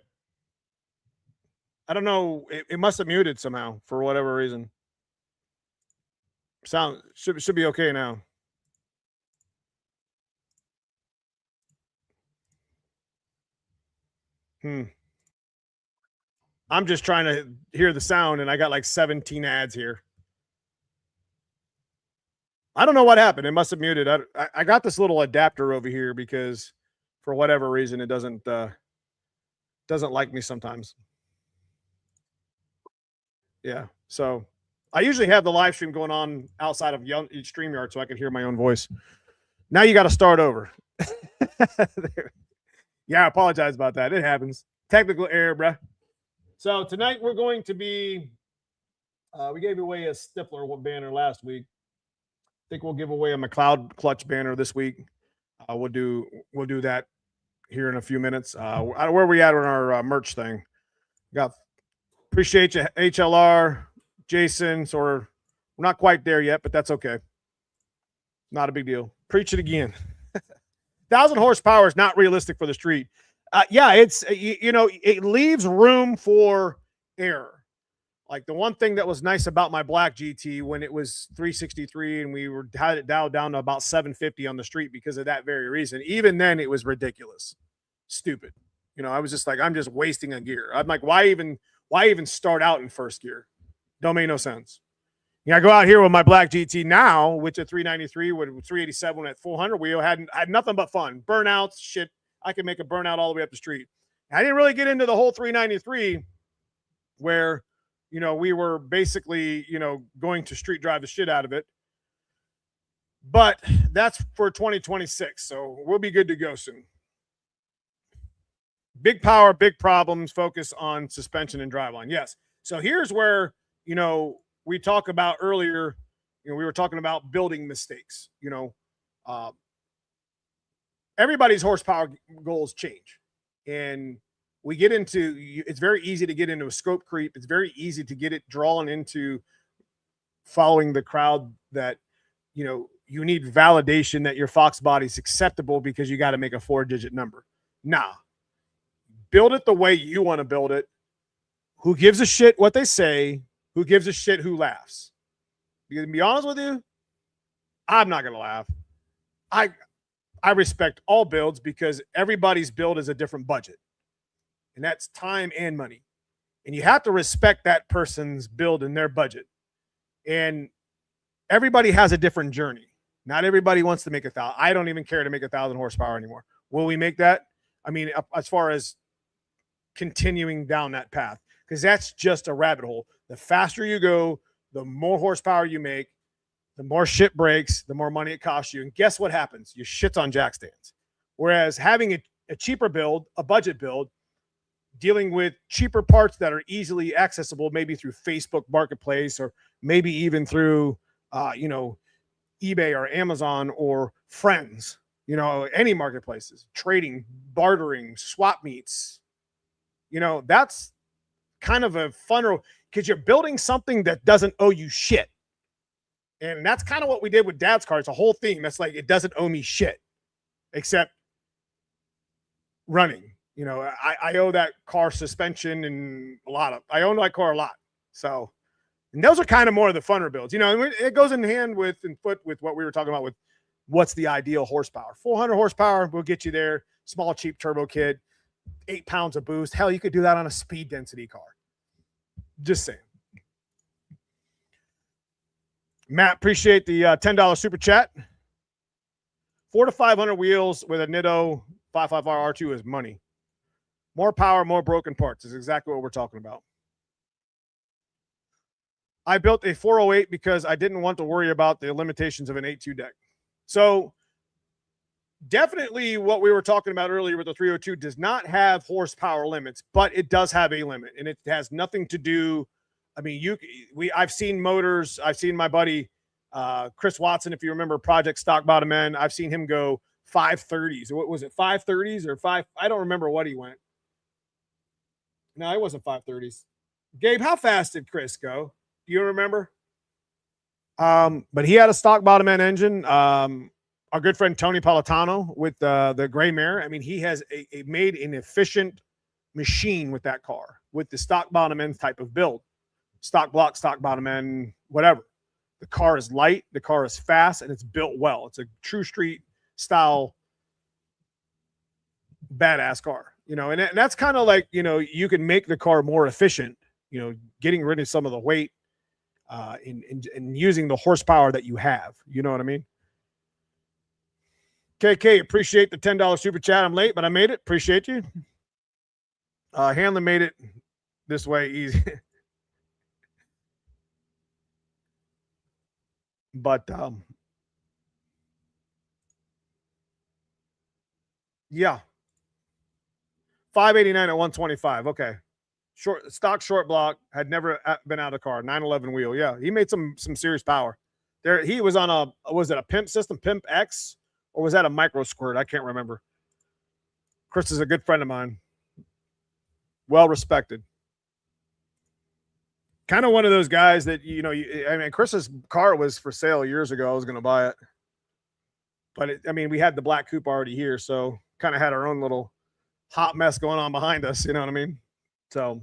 I don't know. It must have muted somehow for whatever reason. Sound should be okay now. I'm just trying to hear the sound, and I got like 17 ads here. I don't know what happened. It must have muted. I got this little adapter over here because for whatever reason it doesn't like me sometimes. Yeah. So I usually have the live stream going on outside of StreamYard so I can hear my own voice. Now you got to start over. Yeah, I apologize about that. It happens. Technical error, bruh. So tonight we're going to be, we gave away a Stifler banner last week. I think we'll give away a McLeod clutch banner this week. We'll do that here in a few minutes. Where are we at on our merch thing? Appreciate you, HLR, Jason. So we're not quite there yet, but that's okay. Not a big deal. Preach it again. 1,000 horsepower is not realistic for the street. Yeah, it's it leaves room for error. Like the one thing that was nice about my black GT when it was 363 and we had it dialed down to about 750 on the street because of that very reason. Even then, it was ridiculous, stupid. I was just like, I'm just wasting a gear. I'm like, why even start out in first gear? Don't make no sense. I go out here with my black GT now, which at 393 with 387 at 400 wheel had nothing but fun. Burnouts, shit. I could make a burnout all the way up the street. I didn't really get into the whole 393 where, we were basically, going to street drive the shit out of it. But that's for 2026. So we'll be good to go soon. Big power, big problems, focus on suspension and driveline. Yes. So here's where, we talk about earlier, we were talking about building mistakes, everybody's horsepower goals change. And we get into, it's very easy to get into a scope creep. It's very easy to get it drawn into following the crowd that, you need validation that your fox body is acceptable because you got to make a 4-digit number. Nah, build it the way you want to build it. Who gives a shit what they say? Who gives a shit who laughs? Because to be honest with you, I'm not going to laugh. I respect all builds because everybody's build is a different budget. And that's time and money. And you have to respect that person's build and their budget. And everybody has a different journey. Not everybody wants to make 1,000. I don't even care to make 1,000 horsepower anymore. Will we make that? I mean, as far as continuing down that path, because that's just a rabbit hole. The faster you go, the more horsepower you make, the more shit breaks, the more money it costs you. And guess what happens? You shits on jack stands. Whereas having a cheaper build, a budget build, dealing with cheaper parts that are easily accessible, maybe through Facebook Marketplace or maybe even through, eBay or Amazon or friends, any marketplaces, trading, bartering, swap meets, that's kind of a funner because you're building something that doesn't owe you shit. And that's kind of what we did with Dad's car. It's a whole theme. That's like, it doesn't owe me shit except running. I owe that car suspension and I own that car a lot. So, and those are kind of more of the funner builds, it goes in hand with and foot with what we were talking about with what's the ideal horsepower. 400 horsepower will get you there. Small, cheap turbo kit, 8 pounds of boost. Hell, you could do that on a speed density car. Just saying. Matt, appreciate the $10 super chat. 400 to 500 wheels with a Nitto 555 R2 is money. More power, more broken parts is exactly what we're talking about. I built a 408 because I didn't want to worry about the limitations of an 8.2 deck. So definitely what we were talking about earlier with the 302 does not have horsepower limits, but it does have a limit, and it has nothing to do. I mean, I've seen motors. I've seen my buddy Chris Watson, if you remember Project Stock Bottom End. I've seen him go 530s. What was it, 530s or 5? I don't remember what he went. No, it wasn't 530s. Gabe, how fast did Chris go? Do you remember? But he had a stock bottom end engine. Our good friend Tony Politano with the gray mare. I mean, he has made an efficient machine with that car, with the stock bottom end type of build, stock block, stock bottom end, whatever. The car is light, the car is fast, and it's built well. It's a true street style badass car, you know, and that's kind of like, you know, you can make the car more efficient, you know, getting rid of some of the weight, and using the horsepower that you have. You know what I mean? KK, appreciate the $10 super chat. I'm late, but I made it. Appreciate you. Hanlon made it this way easy. But yeah. 589 at 125. Okay. Stock short block, had never been out of the car. 911 wheel. Yeah, he made some serious power. There, he was on was it a pimp system, Pimp X, or was that a micro squirt? I can't remember. Chris is a good friend of mine. Well respected. Kind of one of those guys that, you know, I mean, Chris's car was for sale years ago. I was going to buy it. But I mean, we had the black coupe already here, so kind of had our own little hot mess going on behind us. You know what I mean? So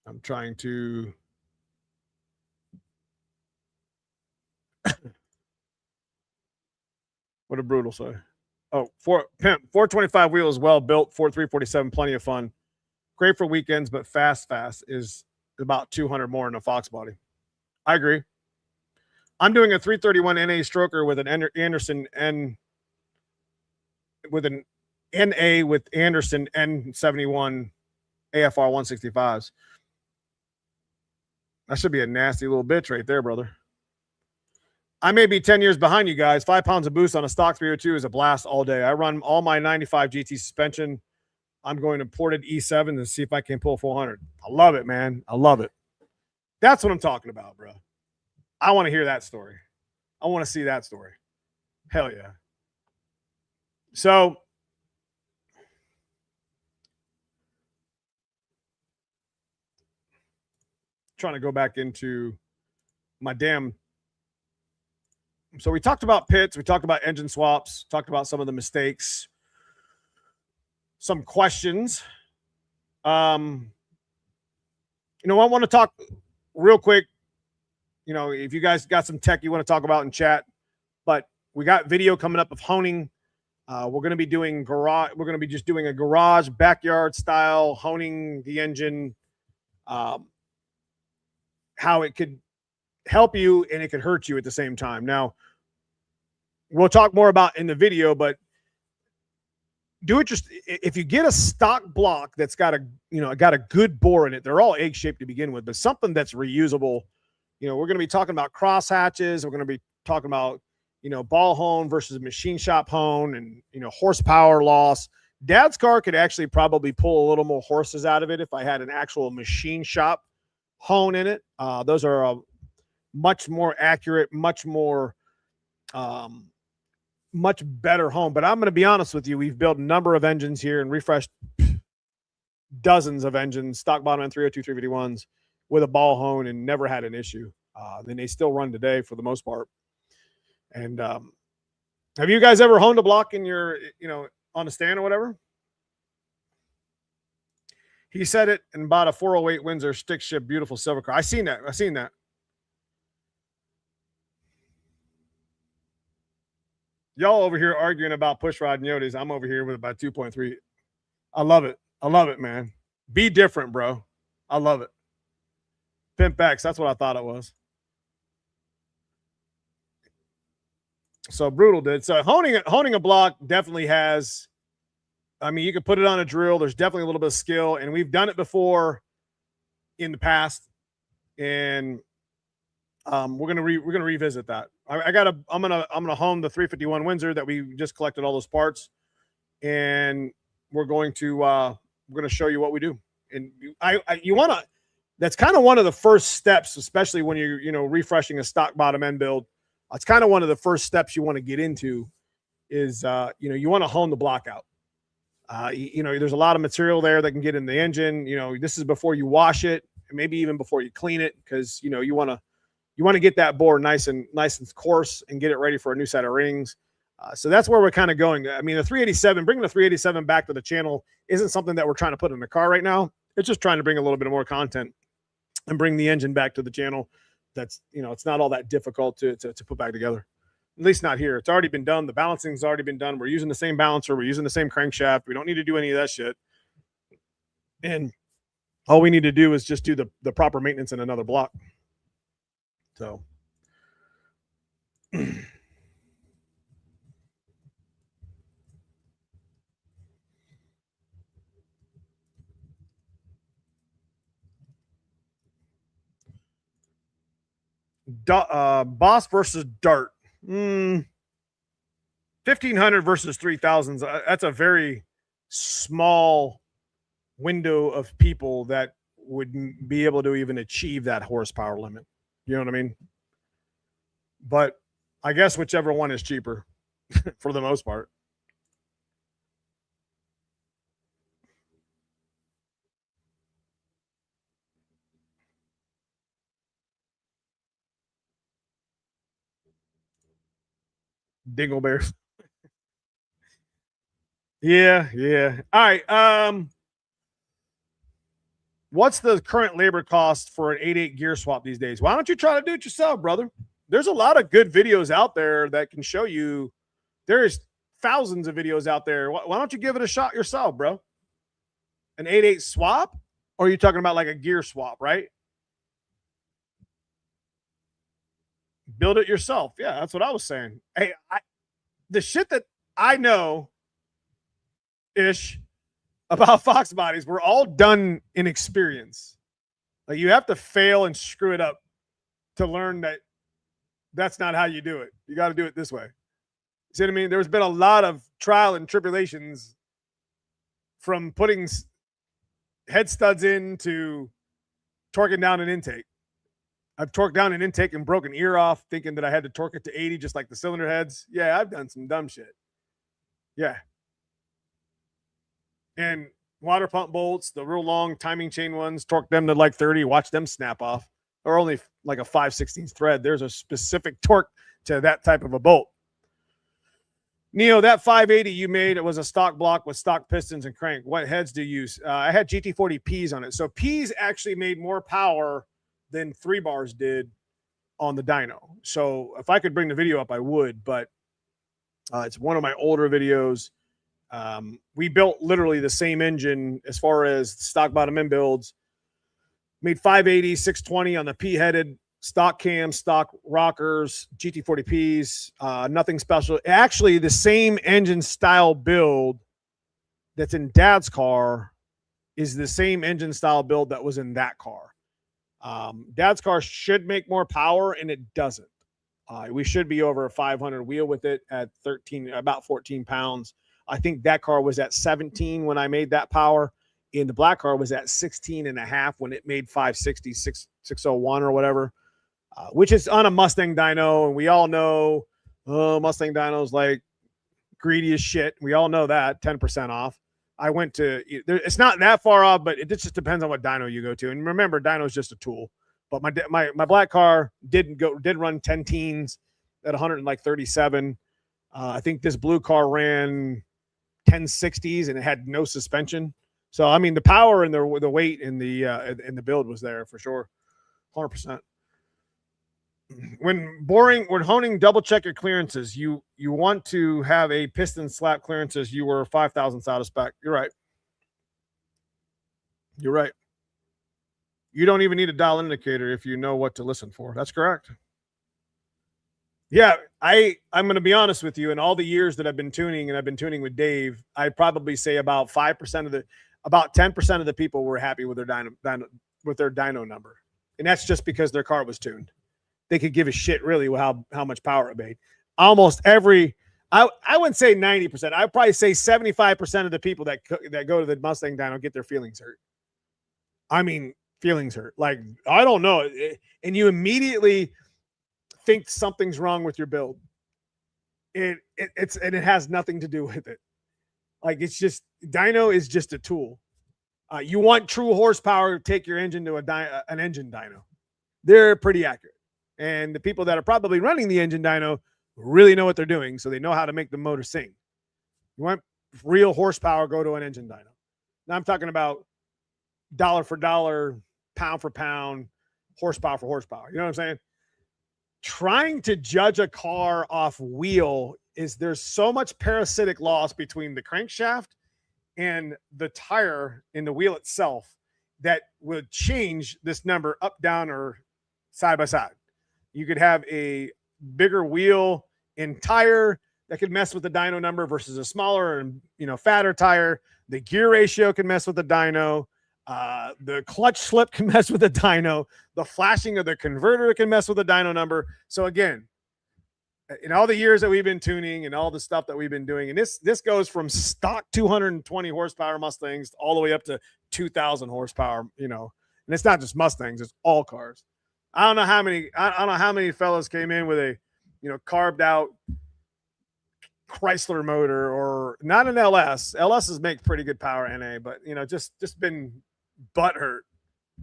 I'm trying to what did Brutal say? Oh, Pimp 425 wheel is well built. Ford 347, plenty of fun. Great for weekends, but fast is about 200 more in a foxbody. I agree. I'm doing a 331 NA stroker with an Anderson with an NA with Anderson N71 AFR 165s. That should be a nasty little bitch right there, brother. I may be 10 years behind you guys. 5 pounds of boost on a stock 302 is a blast all day. I run all my 95 GT suspension. I'm going to ported E7 and see if I can pull 400. I love it, man. I love it. That's what I'm talking about, bro. I want to hear that story. I want to see that story. Hell yeah. So, trying to go back into my damn. So we talked about pits. We talked about engine swaps. Talked about some of the mistakes. Some questions. You know, I want to talk real quick. You know, if you guys got some tech you want to talk about in chat, but we got video coming up of honing. We're going to be doing garage. We're going to be just doing a garage backyard style honing the engine. How it could help you and it could hurt you at the same time. Now, we'll talk more about in the video, but do it just if you get a stock block that's got a good bore in it. They're all egg shaped to begin with, but something that's reusable. You know, we're going to be talking about cross hatches. We're going to be talking about, you know, ball hone versus machine shop hone, and, you know, horsepower loss. Dad's car could actually probably pull a little more horses out of it if I had an actual machine shop hone in it. Those are much more accurate, much more, much better home. But I'm going to be honest with you. We've built a number of engines here and refreshed dozens of engines, stock bottom end 302, 351s with a ball hone, and never had an issue. Then they still run today for the most part. And have you guys ever honed a block in your, you know, on a stand or whatever? He said it and bought a 408 Windsor stick shift, beautiful silver car. I seen that. Y'all over here arguing about push rod and Yotes. I'm over here with about 2.3. I love it. I love it, man. Be different, bro. I love it. Pimp X. That's what I thought it was. So Brutal did. So honing a block definitely has, I mean, you can put it on a drill. There's definitely a little bit of skill, and we've done it before in the past. And we're gonna revisit that. I'm gonna hone the 351 Windsor that we just collected all those parts, and we're going to show you what we do. And you want to. That's kind of one of the first steps, especially when you're, you know, refreshing a stock bottom end build. It's kind of one of the first steps you want to get into is you know, you want to hone the block out. You know, there's a lot of material there that can get in the engine. You know, this is before you wash it, maybe even before you clean it, because, you know, you want you want to get that bore nice and coarse and get it ready for a new set of rings. So that's where we're kind of going. I mean, the 387, bringing the 387 back to the channel isn't something that we're trying to put in the car right now. It's just trying to bring a little bit more content and bring the engine back to the channel. That's, you know, it's not all that difficult to put back together. At least not here. It's already been done. The balancing's already been done. We're using the same balancer. We're using the same crankshaft. We don't need to do any of that shit. And all we need to do is just do the proper maintenance in another block. So Boss versus Dart. 1500 versus 3000. That's a very small window of people that would be able to even achieve that horsepower limit. You know what I mean? But I guess whichever one is cheaper for the most part. Dingleberries. Yeah. All right. What's the current labor cost for an 8.8 gear swap these days? Why don't you try to do it yourself, brother? There's a lot of good videos out there that can show you. There's thousands of videos out there. Why don't you give it a shot yourself, bro? An 8.8 swap? Or are you talking about like a gear swap, right? Build it yourself. Yeah, that's what I was saying. Hey, the shit that I know ish about fox bodies, we're all done in experience. Like, you have to fail and screw it up to learn that that's not how you do it. You got to do it this way. See what I mean? There's been a lot of trial and tribulations from putting head studs in to torquing down an intake. I've torqued down an intake and broke an ear off thinking that I had to torque it to 80 just like the cylinder heads. Yeah, I've done some dumb shit. Yeah. And water pump bolts, the real long timing chain ones, torque them to like 30, watch them snap off. Or only like a 5/16 thread. There's a specific torque to that type of a bolt. Neo, that 580 you made, it was a stock block with stock pistons and crank. What heads do you use? I had GT40 Ps on it. So Ps actually made more power than 3 bars did on the dyno. So if I could bring the video up, I would, but it's one of my older videos. We built literally the same engine as far as stock bottom end builds. Made 580, 620 on the P-headed, stock cam, stock rockers, GT40Ps, nothing special. Actually, the same engine style build that's in Dad's car is the same engine style build that was in that car. Dad's car should make more power, and it doesn't. We should be over a 500 wheel with it at about 14 pounds. I think that car was at 17 when I made that power. And the black car was at 16 and a half when it made 560, 601 or whatever, which is on a Mustang dyno. And we all know, Mustang dyno's like greedy as shit. We all know that, 10% off. I went to, it's not that far off, but it just depends on what dyno you go to. And remember, dyno is just a tool. But my black car did run 10 teens at 137. I think this blue car ran 1060s and it had no suspension. So I mean, the power and the weight in the build was there for sure, 100%. When honing, double check your clearances. You want to have a piston slap clearances. You were 5 thousandths out of spec. You're right. You're right. You don't even need a dial indicator if you know what to listen for. That's correct. Yeah, I'm going to be honest with you. In all the years that I've been tuning, and I've been tuning with Dave, I'd probably say about 10% of the people were happy with their dyno number, and that's just because their car was tuned. They could give a shit really how much power it made. Almost every, I wouldn't say 90%. I'd probably say 75% of the people that go to the Mustang dyno get their feelings hurt. I mean, feelings hurt. Like, I don't know, and you immediately think something's wrong with your build. It has nothing to do with it. Like, it's just, dyno is just a tool. You want true horsepower, take your engine to an engine dyno. They're pretty accurate. And the people that are probably running the engine dyno really know what they're doing, so they know how to make the motor sing. You want real horsepower, go to an engine dyno. Now I'm talking about dollar for dollar, pound for pound, horsepower for horsepower. You know what I'm saying? Trying to judge a car off wheel there's so much parasitic loss between the crankshaft and the tire in the wheel itself that would change this number up, down, or side by side. You could have a bigger wheel and tire that could mess with the dyno number versus a smaller and fatter tire. The gear ratio can mess with the dyno. The clutch slip can mess with the dyno. The flashing of the converter can mess with the dyno number. So again, in all the years that we've been tuning and all the stuff that we've been doing, and this goes from stock 220 horsepower Mustangs all the way up to 2,000 horsepower, and it's not just Mustangs, it's all cars. I don't know how many fellas came in with a, carved out Chrysler motor, or not an LS. LSs make pretty good power NA, but just been butthurt.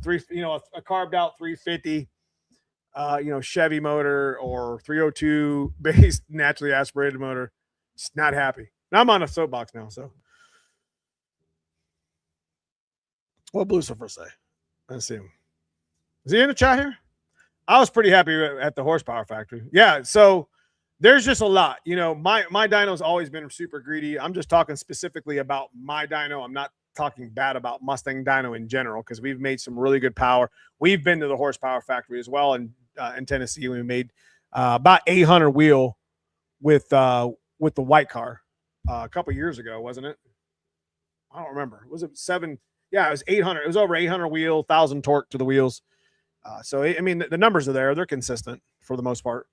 A carved out 350, Chevy motor or 302 based naturally aspirated motor. Just not happy. Now I'm on a soapbox now. So what Lucifer say? Let's see him. Is he in the chat here? I was pretty happy at the horsepower factory. Yeah. So there's just a lot, my dyno's always been super greedy. I'm just talking specifically about my dyno. I'm not talking bad about Mustang dyno in general, because we've made some really good power. We've been to the horsepower factory as well in Tennessee. We made about 800 wheel with the white car a couple years ago, wasn't it? I don't remember. Was it 7? Yeah, it was 800. It was over 800 wheel, 1,000 torque to the wheels. So I mean, the numbers are there. They're consistent for the most part.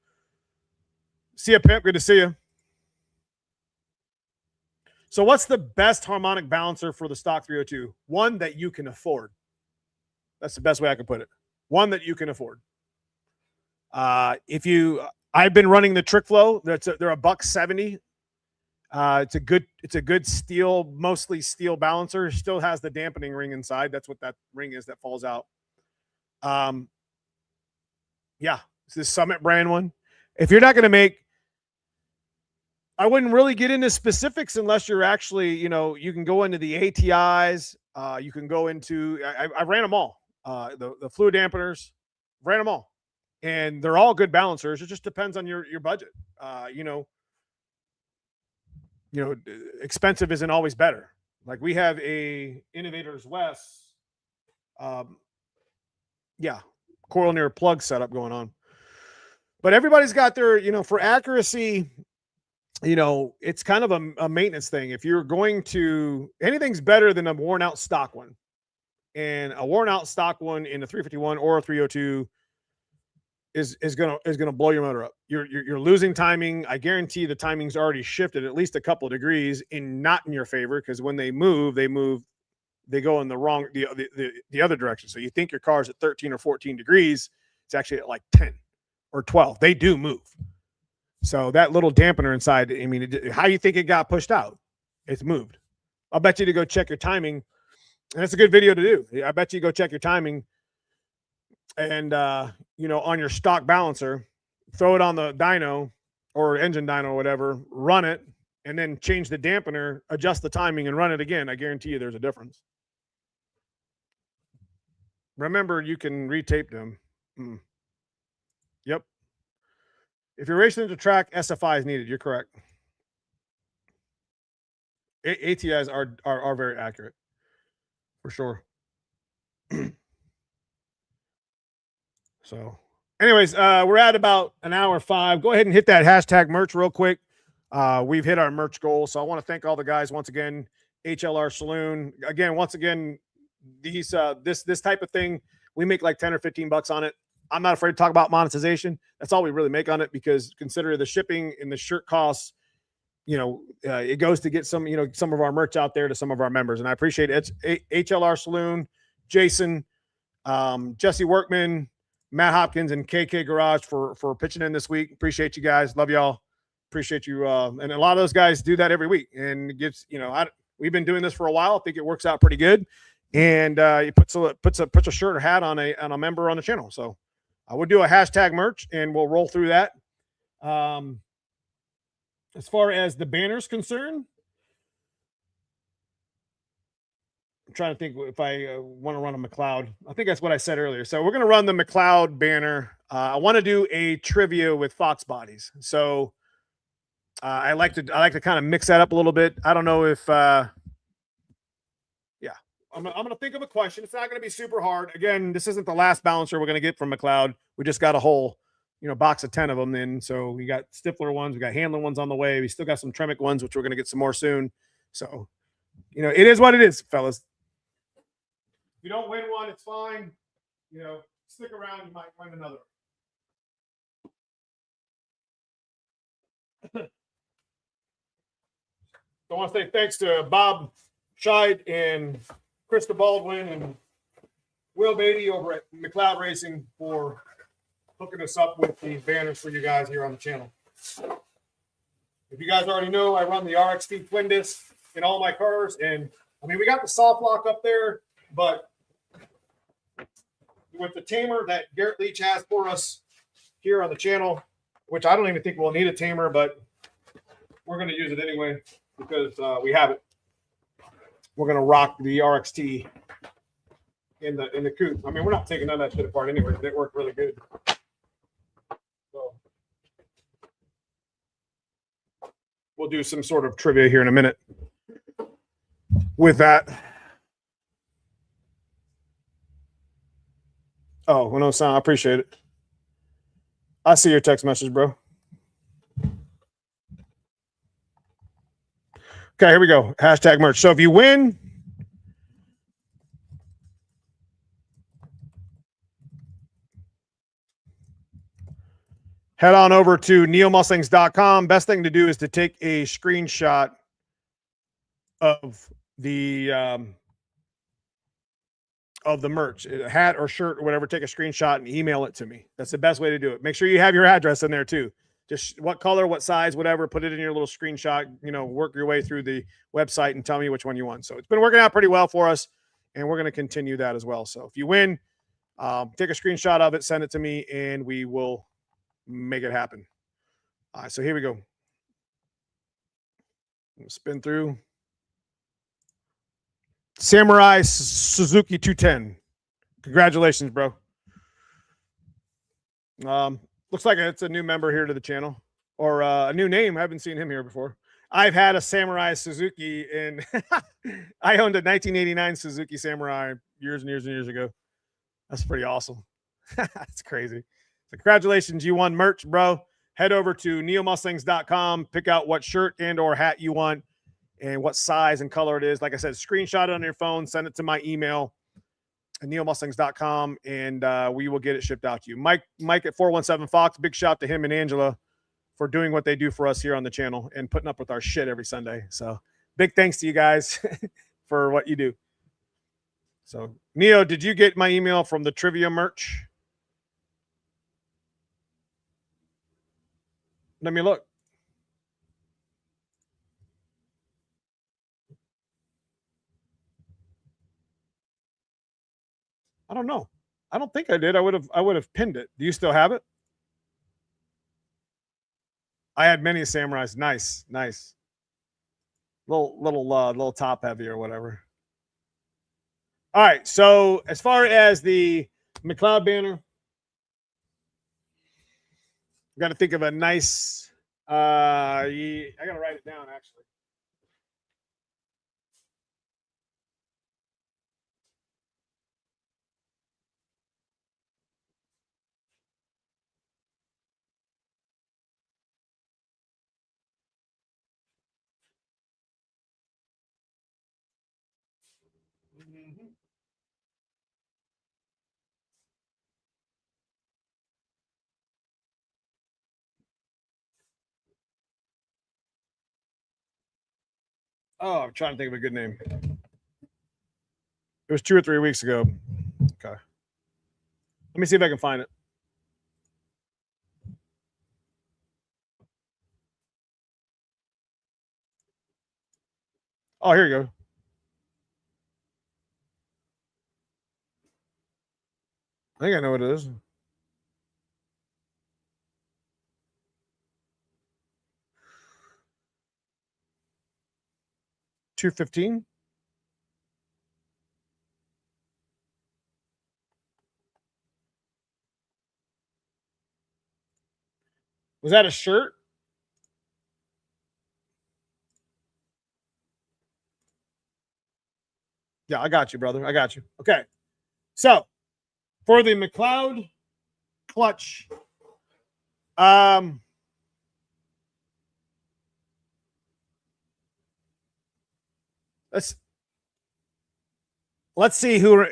See you, Pimp. Good to see you. So what's the best harmonic balancer for the stock 302? One that you can afford. That's the best way I can put it. One that you can afford. I've been running the Trick Flow. They're $170. It's a good steel, mostly steel balancer. Still has the dampening ring inside. That's what that ring is that falls out. Yeah, it's this Summit brand one. If you're not going to make, I wouldn't really get into specifics unless you're actually, you can go into the ATIs. You can go into, I ran them all. The fluid dampeners, ran them all. And they're all good balancers. It just depends on your budget. Expensive isn't always better. Like we have a Innovators West, coil near plug setup going on. But everybody's got their, for accuracy, it's kind of a maintenance thing. If you're going to, anything's better than a worn out stock one. And a worn out stock one in a 351 or a 302 is gonna blow your motor up. You're losing timing. I guarantee the timing's already shifted at least a couple of degrees, not in your favor, because when they go in the other direction. So you think your car's at 13 or 14 degrees, it's actually at like 10 or 12. They do move. So that little dampener inside, I mean, how you think it got pushed out? It's moved. I'll bet you to go check your timing. And that's a good video to do. I bet you go check your timing and, on your stock balancer, throw it on the dyno or engine dyno or whatever, run it, and then change the dampener, adjust the timing, and run it again. I guarantee you there's a difference. Remember, you can retape them. Yep. If you're racing into track, SFI is needed. You're correct. ATIs are very accurate, for sure. So, anyways, we're at about an hour 5. Go ahead and hit that hashtag merch real quick. We've hit our merch goal, so I want to thank all the guys once again. HLR Saloon again. Once again, these this type of thing, we make like 10 or 15 bucks on it. I'm not afraid to talk about monetization. That's all we really make on it, because consider the shipping and the shirt costs. It goes to get some of our merch out there to some of our members, and I appreciate it. It's HLR Saloon, Jason, Jesse Workman, Matt Hopkins, and KK Garage for pitching in this week. Appreciate you guys. Love y'all. Appreciate you. And a lot of those guys do that every week, and it gives we've been doing this for a while. I think it works out pretty good, and it puts a shirt or hat on a member on the channel. So We'll do a hashtag merch and we'll roll through that. As far as the banner's concerned, I'm trying to think if I want to run a McLeod. I think that's what I said earlier. So we're going to run the McLeod banner. I want to do a trivia with fox bodies. So I like to kind of mix that up a little bit. I don't know if I'm going to think of a question. It's not going to be super hard. Again, this isn't the last balancer we're going to get from McLeod. We just got a whole, box of 10 of them in. So we got Stifler ones, we got Handler ones on the way. We still got some Tremec ones, which we're going to get some more soon. So, it is what it is, fellas. If you don't win one, it's fine. Stick around, you might win another. I want to say thanks to Bob Scheid and Krista Baldwin and Will Beatty over at McLeod Racing for hooking us up with these banners for you guys here on the channel. If you guys already know, I run the RXT twin disc in all my cars, and we got the soft lock up there, but with the tamer that Garrett Leach has for us here on the channel, which I don't even think we'll need a tamer, but we're going to use it anyway because we have it. We're going to rock the RXT in the coupe. We're not taking none of that shit apart anyway, but it worked really good. So we'll do some sort of trivia here in a minute with that. Oh, well, no sound. I appreciate it. I see your text message, bro. Okay, here we go. Hashtag merch. So if you win, head on over to neomustangs.com. Best thing to do is to take a screenshot of the merch, a hat or shirt or whatever. Take a screenshot and email it to me. That's the best way to do it. Make sure you have your address in there too. Just what color, what size, whatever. Put it in your little screenshot. Work your way through the website and tell me which one you want. So it's been working out pretty well for us, and we're going to continue that as well. So if you win, take a screenshot of it, send it to me, and we will make it happen. All right, so here we go. Spin through. Samurai Suzuki 210. Congratulations, bro. Looks like it's a new member here to the channel, or a new name. I haven't seen him here before. I've had a Samurai Suzuki, and I owned a 1989 Suzuki Samurai years and years and years ago. That's pretty awesome. That's crazy. So congratulations, you won merch, bro. Head over to neomustangs.com, pick out what shirt and or hat you want and what size and color it is. Like I said, screenshot it on your phone, send it to my email at neomustangs.com, and we will get it shipped out to you. Mike at 417 Fox, big shout to him and Angela for doing what they do for us here on the channel and putting up with our shit every Sunday. So big thanks to you guys for what you do. So Neo, did you get my email from the trivia merch? Let me look. I don't know. I don't think I did. I would have pinned it. Do you still have it? I had many samurais. Nice. Little top heavy or whatever. All right. So as far as the McLeod banner, I've got to think of a nice. I got to write it down actually. Mm-hmm. Oh, I'm trying to think of a good name. It was 2 or 3 weeks ago. Okay. Let me see if I can find it. Oh, here you go. I think I know what it is. 215. Was that a shirt? Yeah, I got you, brother. I got you. Okay. So for the McLeod clutch, let's see who.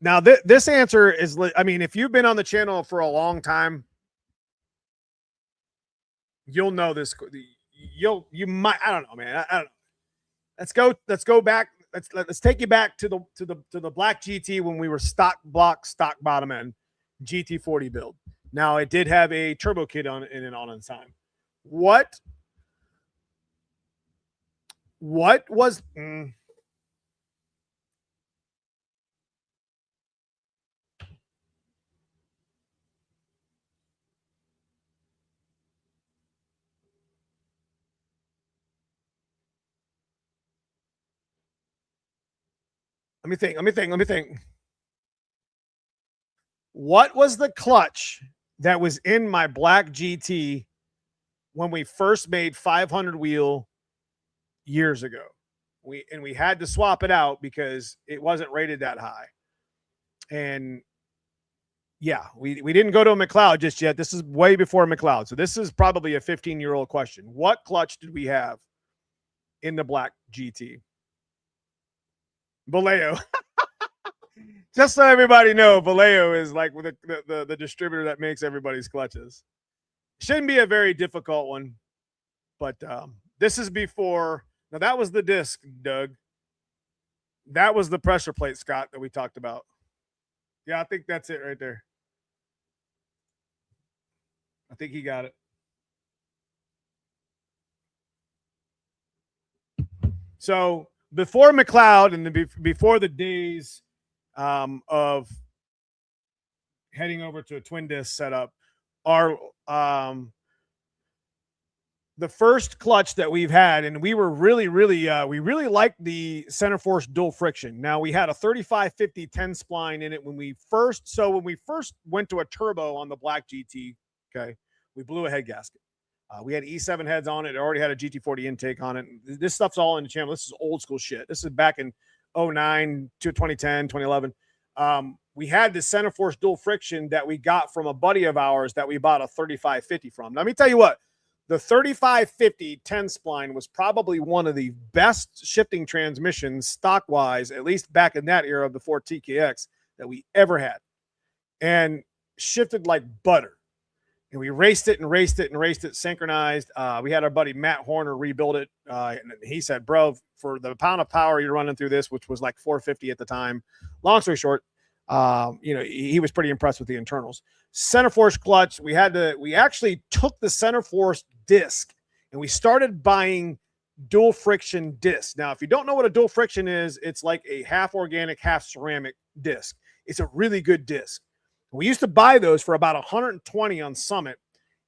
Now this answer is. I mean, if you've been on the channel for a long time, you'll know this. You might. I don't know, man. I don't know. Let's go back. Let's take you back to the black GT when we were stock block, stock bottom end GT40 build. Now it did have a turbo kit on time. What was Let me think. What was the clutch that was in my black GT when we first made 500 wheel years ago? We had to swap it out because it wasn't rated that high. And yeah, we didn't go to a McLeod just yet. This is way before McLeod. So this is probably a 15-year-old question. What clutch did we have in the black GT? Vallejo. Just so everybody know, Vallejo is like the distributor that makes everybody's clutches. Shouldn't be a very difficult one, but this is before. Now that was the disc, Doug. That was the pressure plate, Scott, that we talked about. Yeah, I think that's it right there. I think he got it. So before McLeod and before the days of heading over to a twin disc setup, our the first clutch that we've had, and we were really we really liked the center force dual friction. Now we had a 3550 10 spline in it when we first went to a turbo on the black GT. Okay, we blew a head gasket. We had E7 heads on it. It already had a GT40 intake on it. This stuff's all in the channel. This is old school shit. This is back in 09 to 2010, 2011. We had the center force dual friction that we got from a buddy of ours that we bought a 3550 from. Now, let me tell you what, the 3550 10 spline was probably one of the best shifting transmissions stock-wise, at least back in that era before TKX, that we ever had. And shifted like butter. And we raced it, synchronized. We had our buddy Matt Horner rebuild it. And he said, bro, for the pound of power you're running through this, which was like 450 at the time, long story short, he was pretty impressed with the internals. Center force clutch, we actually took the center force disc and we started buying dual friction discs. Now, if you don't know what a dual friction is, it's like a half organic, half ceramic disc. It's a really good disc. We used to buy those for about 120 on Summit,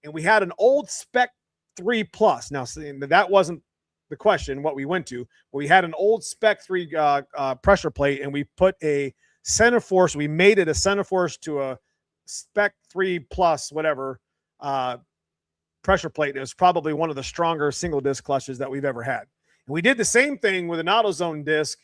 and we had an old Spec 3 Plus. Now, that wasn't the question, what we went to. We had an old Spec 3 pressure plate, and we put a center force. We made it a center force to a Spec 3 Plus, whatever, pressure plate. It was probably one of the stronger single disc clutches that we've ever had. And we did the same thing with an AutoZone disc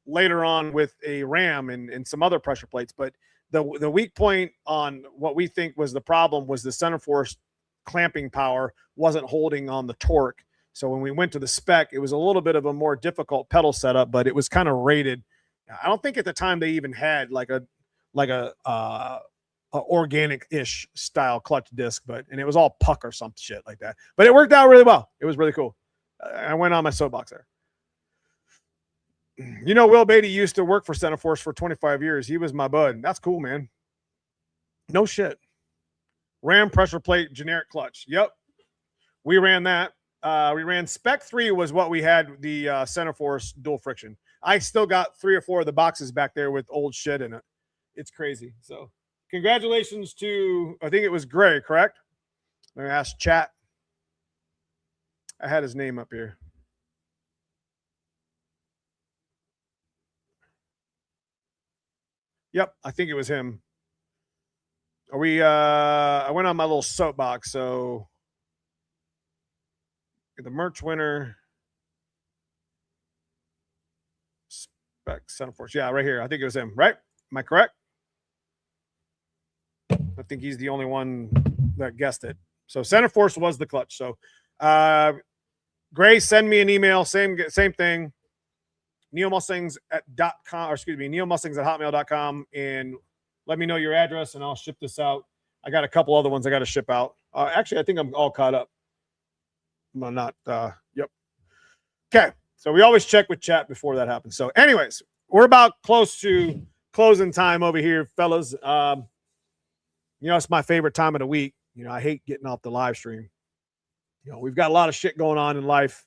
later on with a Ram and some other pressure plates, but the weak point on what we think was the problem was the center force clamping power wasn't holding on the torque. So when we went to the Spec, it was a little bit of a more difficult pedal setup, but it was kind of rated. I don't think at the time they even had like a organic-ish style clutch disc, and it was all puck or some shit like that. But it worked out really well. It was really cool. I went on my soapbox there. You know, Will Beatty used to work for Center Force for 25 years. He was my bud. That's cool, man. No shit. Ram pressure plate, generic clutch. Yep. We ran that. We ran Spec 3 was what we had, the Center Force dual friction. I still got 3 or 4 of the boxes back there with old shit in it. It's crazy. So congratulations to, I think it was Gray, correct? Let me ask chat. I had his name up here. Yep, I think it was him. Are we? I went on my little soapbox. So the merch winner. Spec Center Force. Yeah, right here. I think it was him. Right? Am I correct? I think he's the only one that guessed it. So Center Force was the clutch. So Grace, send me an email. Same thing. Neomustangs at .com, or excuse me, Neomustangs at hotmail.com, and let me know your address and I'll ship this out. I got a couple other ones I got to ship out. Actually, I think I'm all caught up. I'm not. Yep. Okay. So we always check with chat before that happens. So anyways, we're about close to closing time over here, fellas. You know, it's my favorite time of the week. You know, I hate getting off the live stream. You know, we've got a lot of shit going on in life.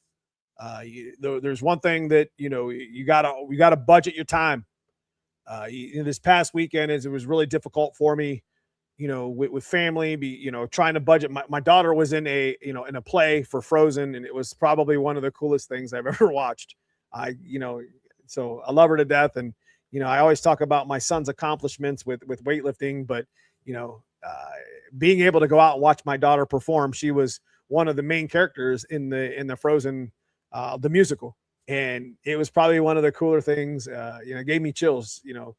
There's one thing that, you know, you gotta budget your time. This past weekend, it was really difficult for me, you know, with family, you know, trying to budget. My daughter was in a play for Frozen, and it was probably one of the coolest things I've ever watched. So I love her to death. And, you know, I always talk about my son's accomplishments with weightlifting, but, you know, being able to go out and watch my daughter perform, she was one of the main characters in the Frozen, the musical. And it was probably one of the cooler things. You know, it gave me chills. You know,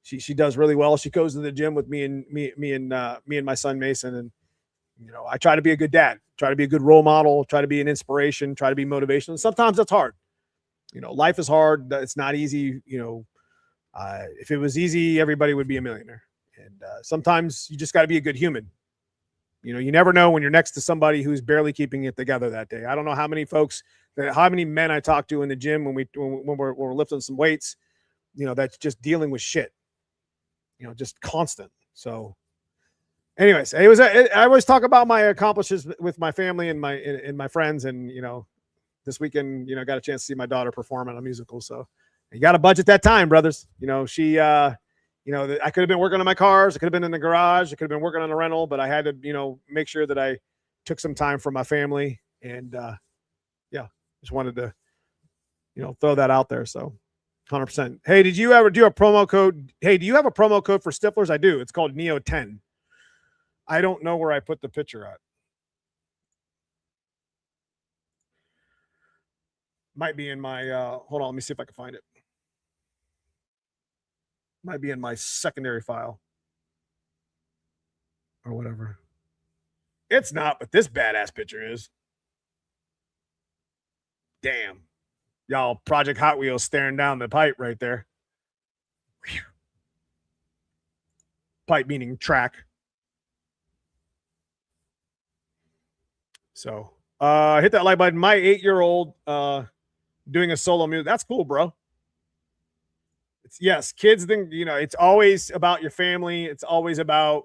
she does really well. She goes to the gym with me and my son Mason. And, you know, I try to be a good dad, try to be a good role model, try to be an inspiration, try to be motivational. And sometimes that's hard. You know, life is hard. It's not easy. You know, if it was easy, everybody would be a millionaire. And sometimes you just got to be a good human. You know, you never know when you're next to somebody who's barely keeping it together that day. I don't know how many men I talk to in the gym when we're lifting some weights, you know, that's just dealing with shit, you know, just constant. So anyways, I always talk about my accomplishments with my family and my friends. And, you know, this weekend, you know, got a chance to see my daughter perform in a musical. So you got to budget that time, brothers. You know, you know, I could have been working on my cars. I could have been in the garage. I could have been working on a rental, but I had to, you know, make sure that I took some time for my family. And yeah, just wanted to, you know, throw that out there. So 100%. Hey, did you ever do a promo code? Hey, do you have a promo code for Stiflers? I do. It's called Neo10. I don't know where I put the picture at. Might be in my, hold on, let me see if I can find it. Might be in my secondary file or whatever. It's not, but this badass picture is. Damn. Y'all, Project Hot Wheels staring down the pipe right there. Whew. Pipe meaning track. So hit that like button. My 8-year-old doing a solo music. That's cool, bro. Yes, kids think, you know, it's always about your family. It's always about,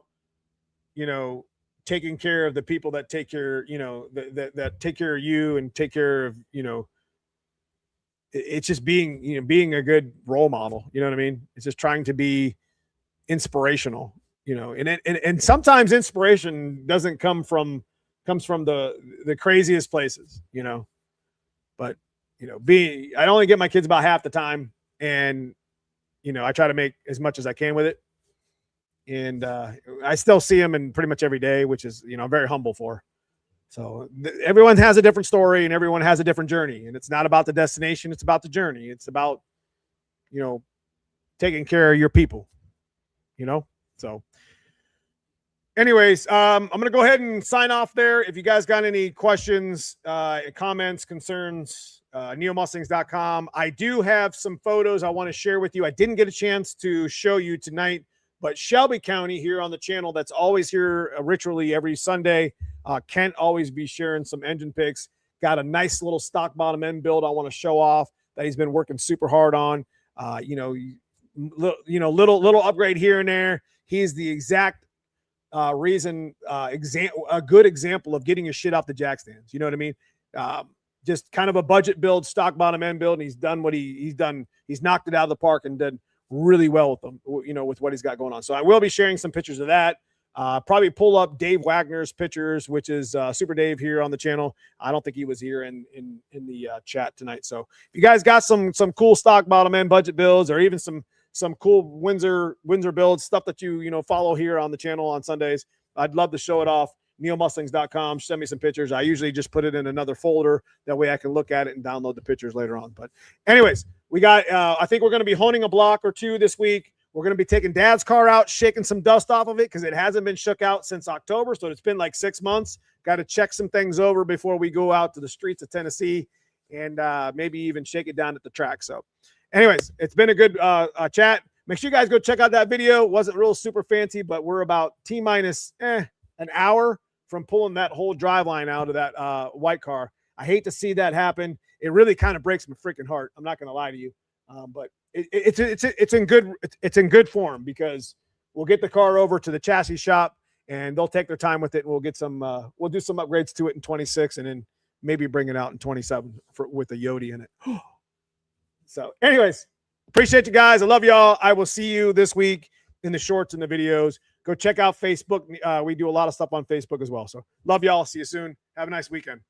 you know, taking care of the people that take care, you know, that take care of you and take care of, you know, it's just being, you know, being a good role model. You know what I mean? It's just trying to be inspirational, you know, and sometimes inspiration comes from the craziest places, you know, but, you know, I only get my kids about half the time, and, you know, I try to make as much as I can with it. And I still see them in pretty much every day, which is, you know, I'm very humble for. So everyone has a different story and everyone has a different journey, and it's not about the destination. It's about the journey. It's about, you know, taking care of your people, you know? So anyways, I'm going to go ahead and sign off there. If you guys got any questions, comments, concerns, neomustangs.com. I do have some photos I want to share with you. I didn't get a chance to show you tonight, but Shelby County here on the channel, that's always here ritually every Sunday. Kent always be sharing some engine pics. Got a nice little stock bottom end build I want to show off that he's been working super hard on. Little upgrade here and there. He's the exact reason, a good example of getting your shit off the jack stands. You know what I mean? Just kind of a budget build, stock bottom end build, and he's done what he's done. He's knocked it out of the park and did really well with them, you know, with what he's got going on. So I will be sharing some pictures of that. Probably pull up Dave Wagner's pictures, which is Super Dave here on the channel. I don't think he was here in the chat tonight. So if you guys got some cool stock bottom end budget builds, or even some some cool Windsor builds, stuff that you follow here on the channel on Sundays, I'd love to show it off. Neomustangs.com. Send me some pictures. I usually just put it in another folder. That way I can look at it and download the pictures later on. But anyways, we got, I think we're going to be honing a block or two this week. We're going to be taking Dad's car out, shaking some dust off of it because it hasn't been shook out since October. So it's been like 6 months. Got to check some things over before we go out to the streets of Tennessee and maybe even shake it down at the track. So anyways, it's been a good chat. Make sure you guys go check out that video. Wasn't real super fancy, but we're about T-minus an hour from pulling that whole drive line out of that white car. I hate to see that happen. It really kind of breaks my freaking heart. I'm not going to lie to you. But it's in good form because we'll get the car over to the chassis shop and they'll take their time with it. And we'll get some, we'll do some upgrades to it in 26 and then maybe bring it out in 27 with a Coyote in it. So anyways, appreciate you guys. I love y'all. I will see you this week in the shorts and the videos. Go check out Facebook. We do a lot of stuff on Facebook as well. So love y'all. See you soon. Have a nice weekend.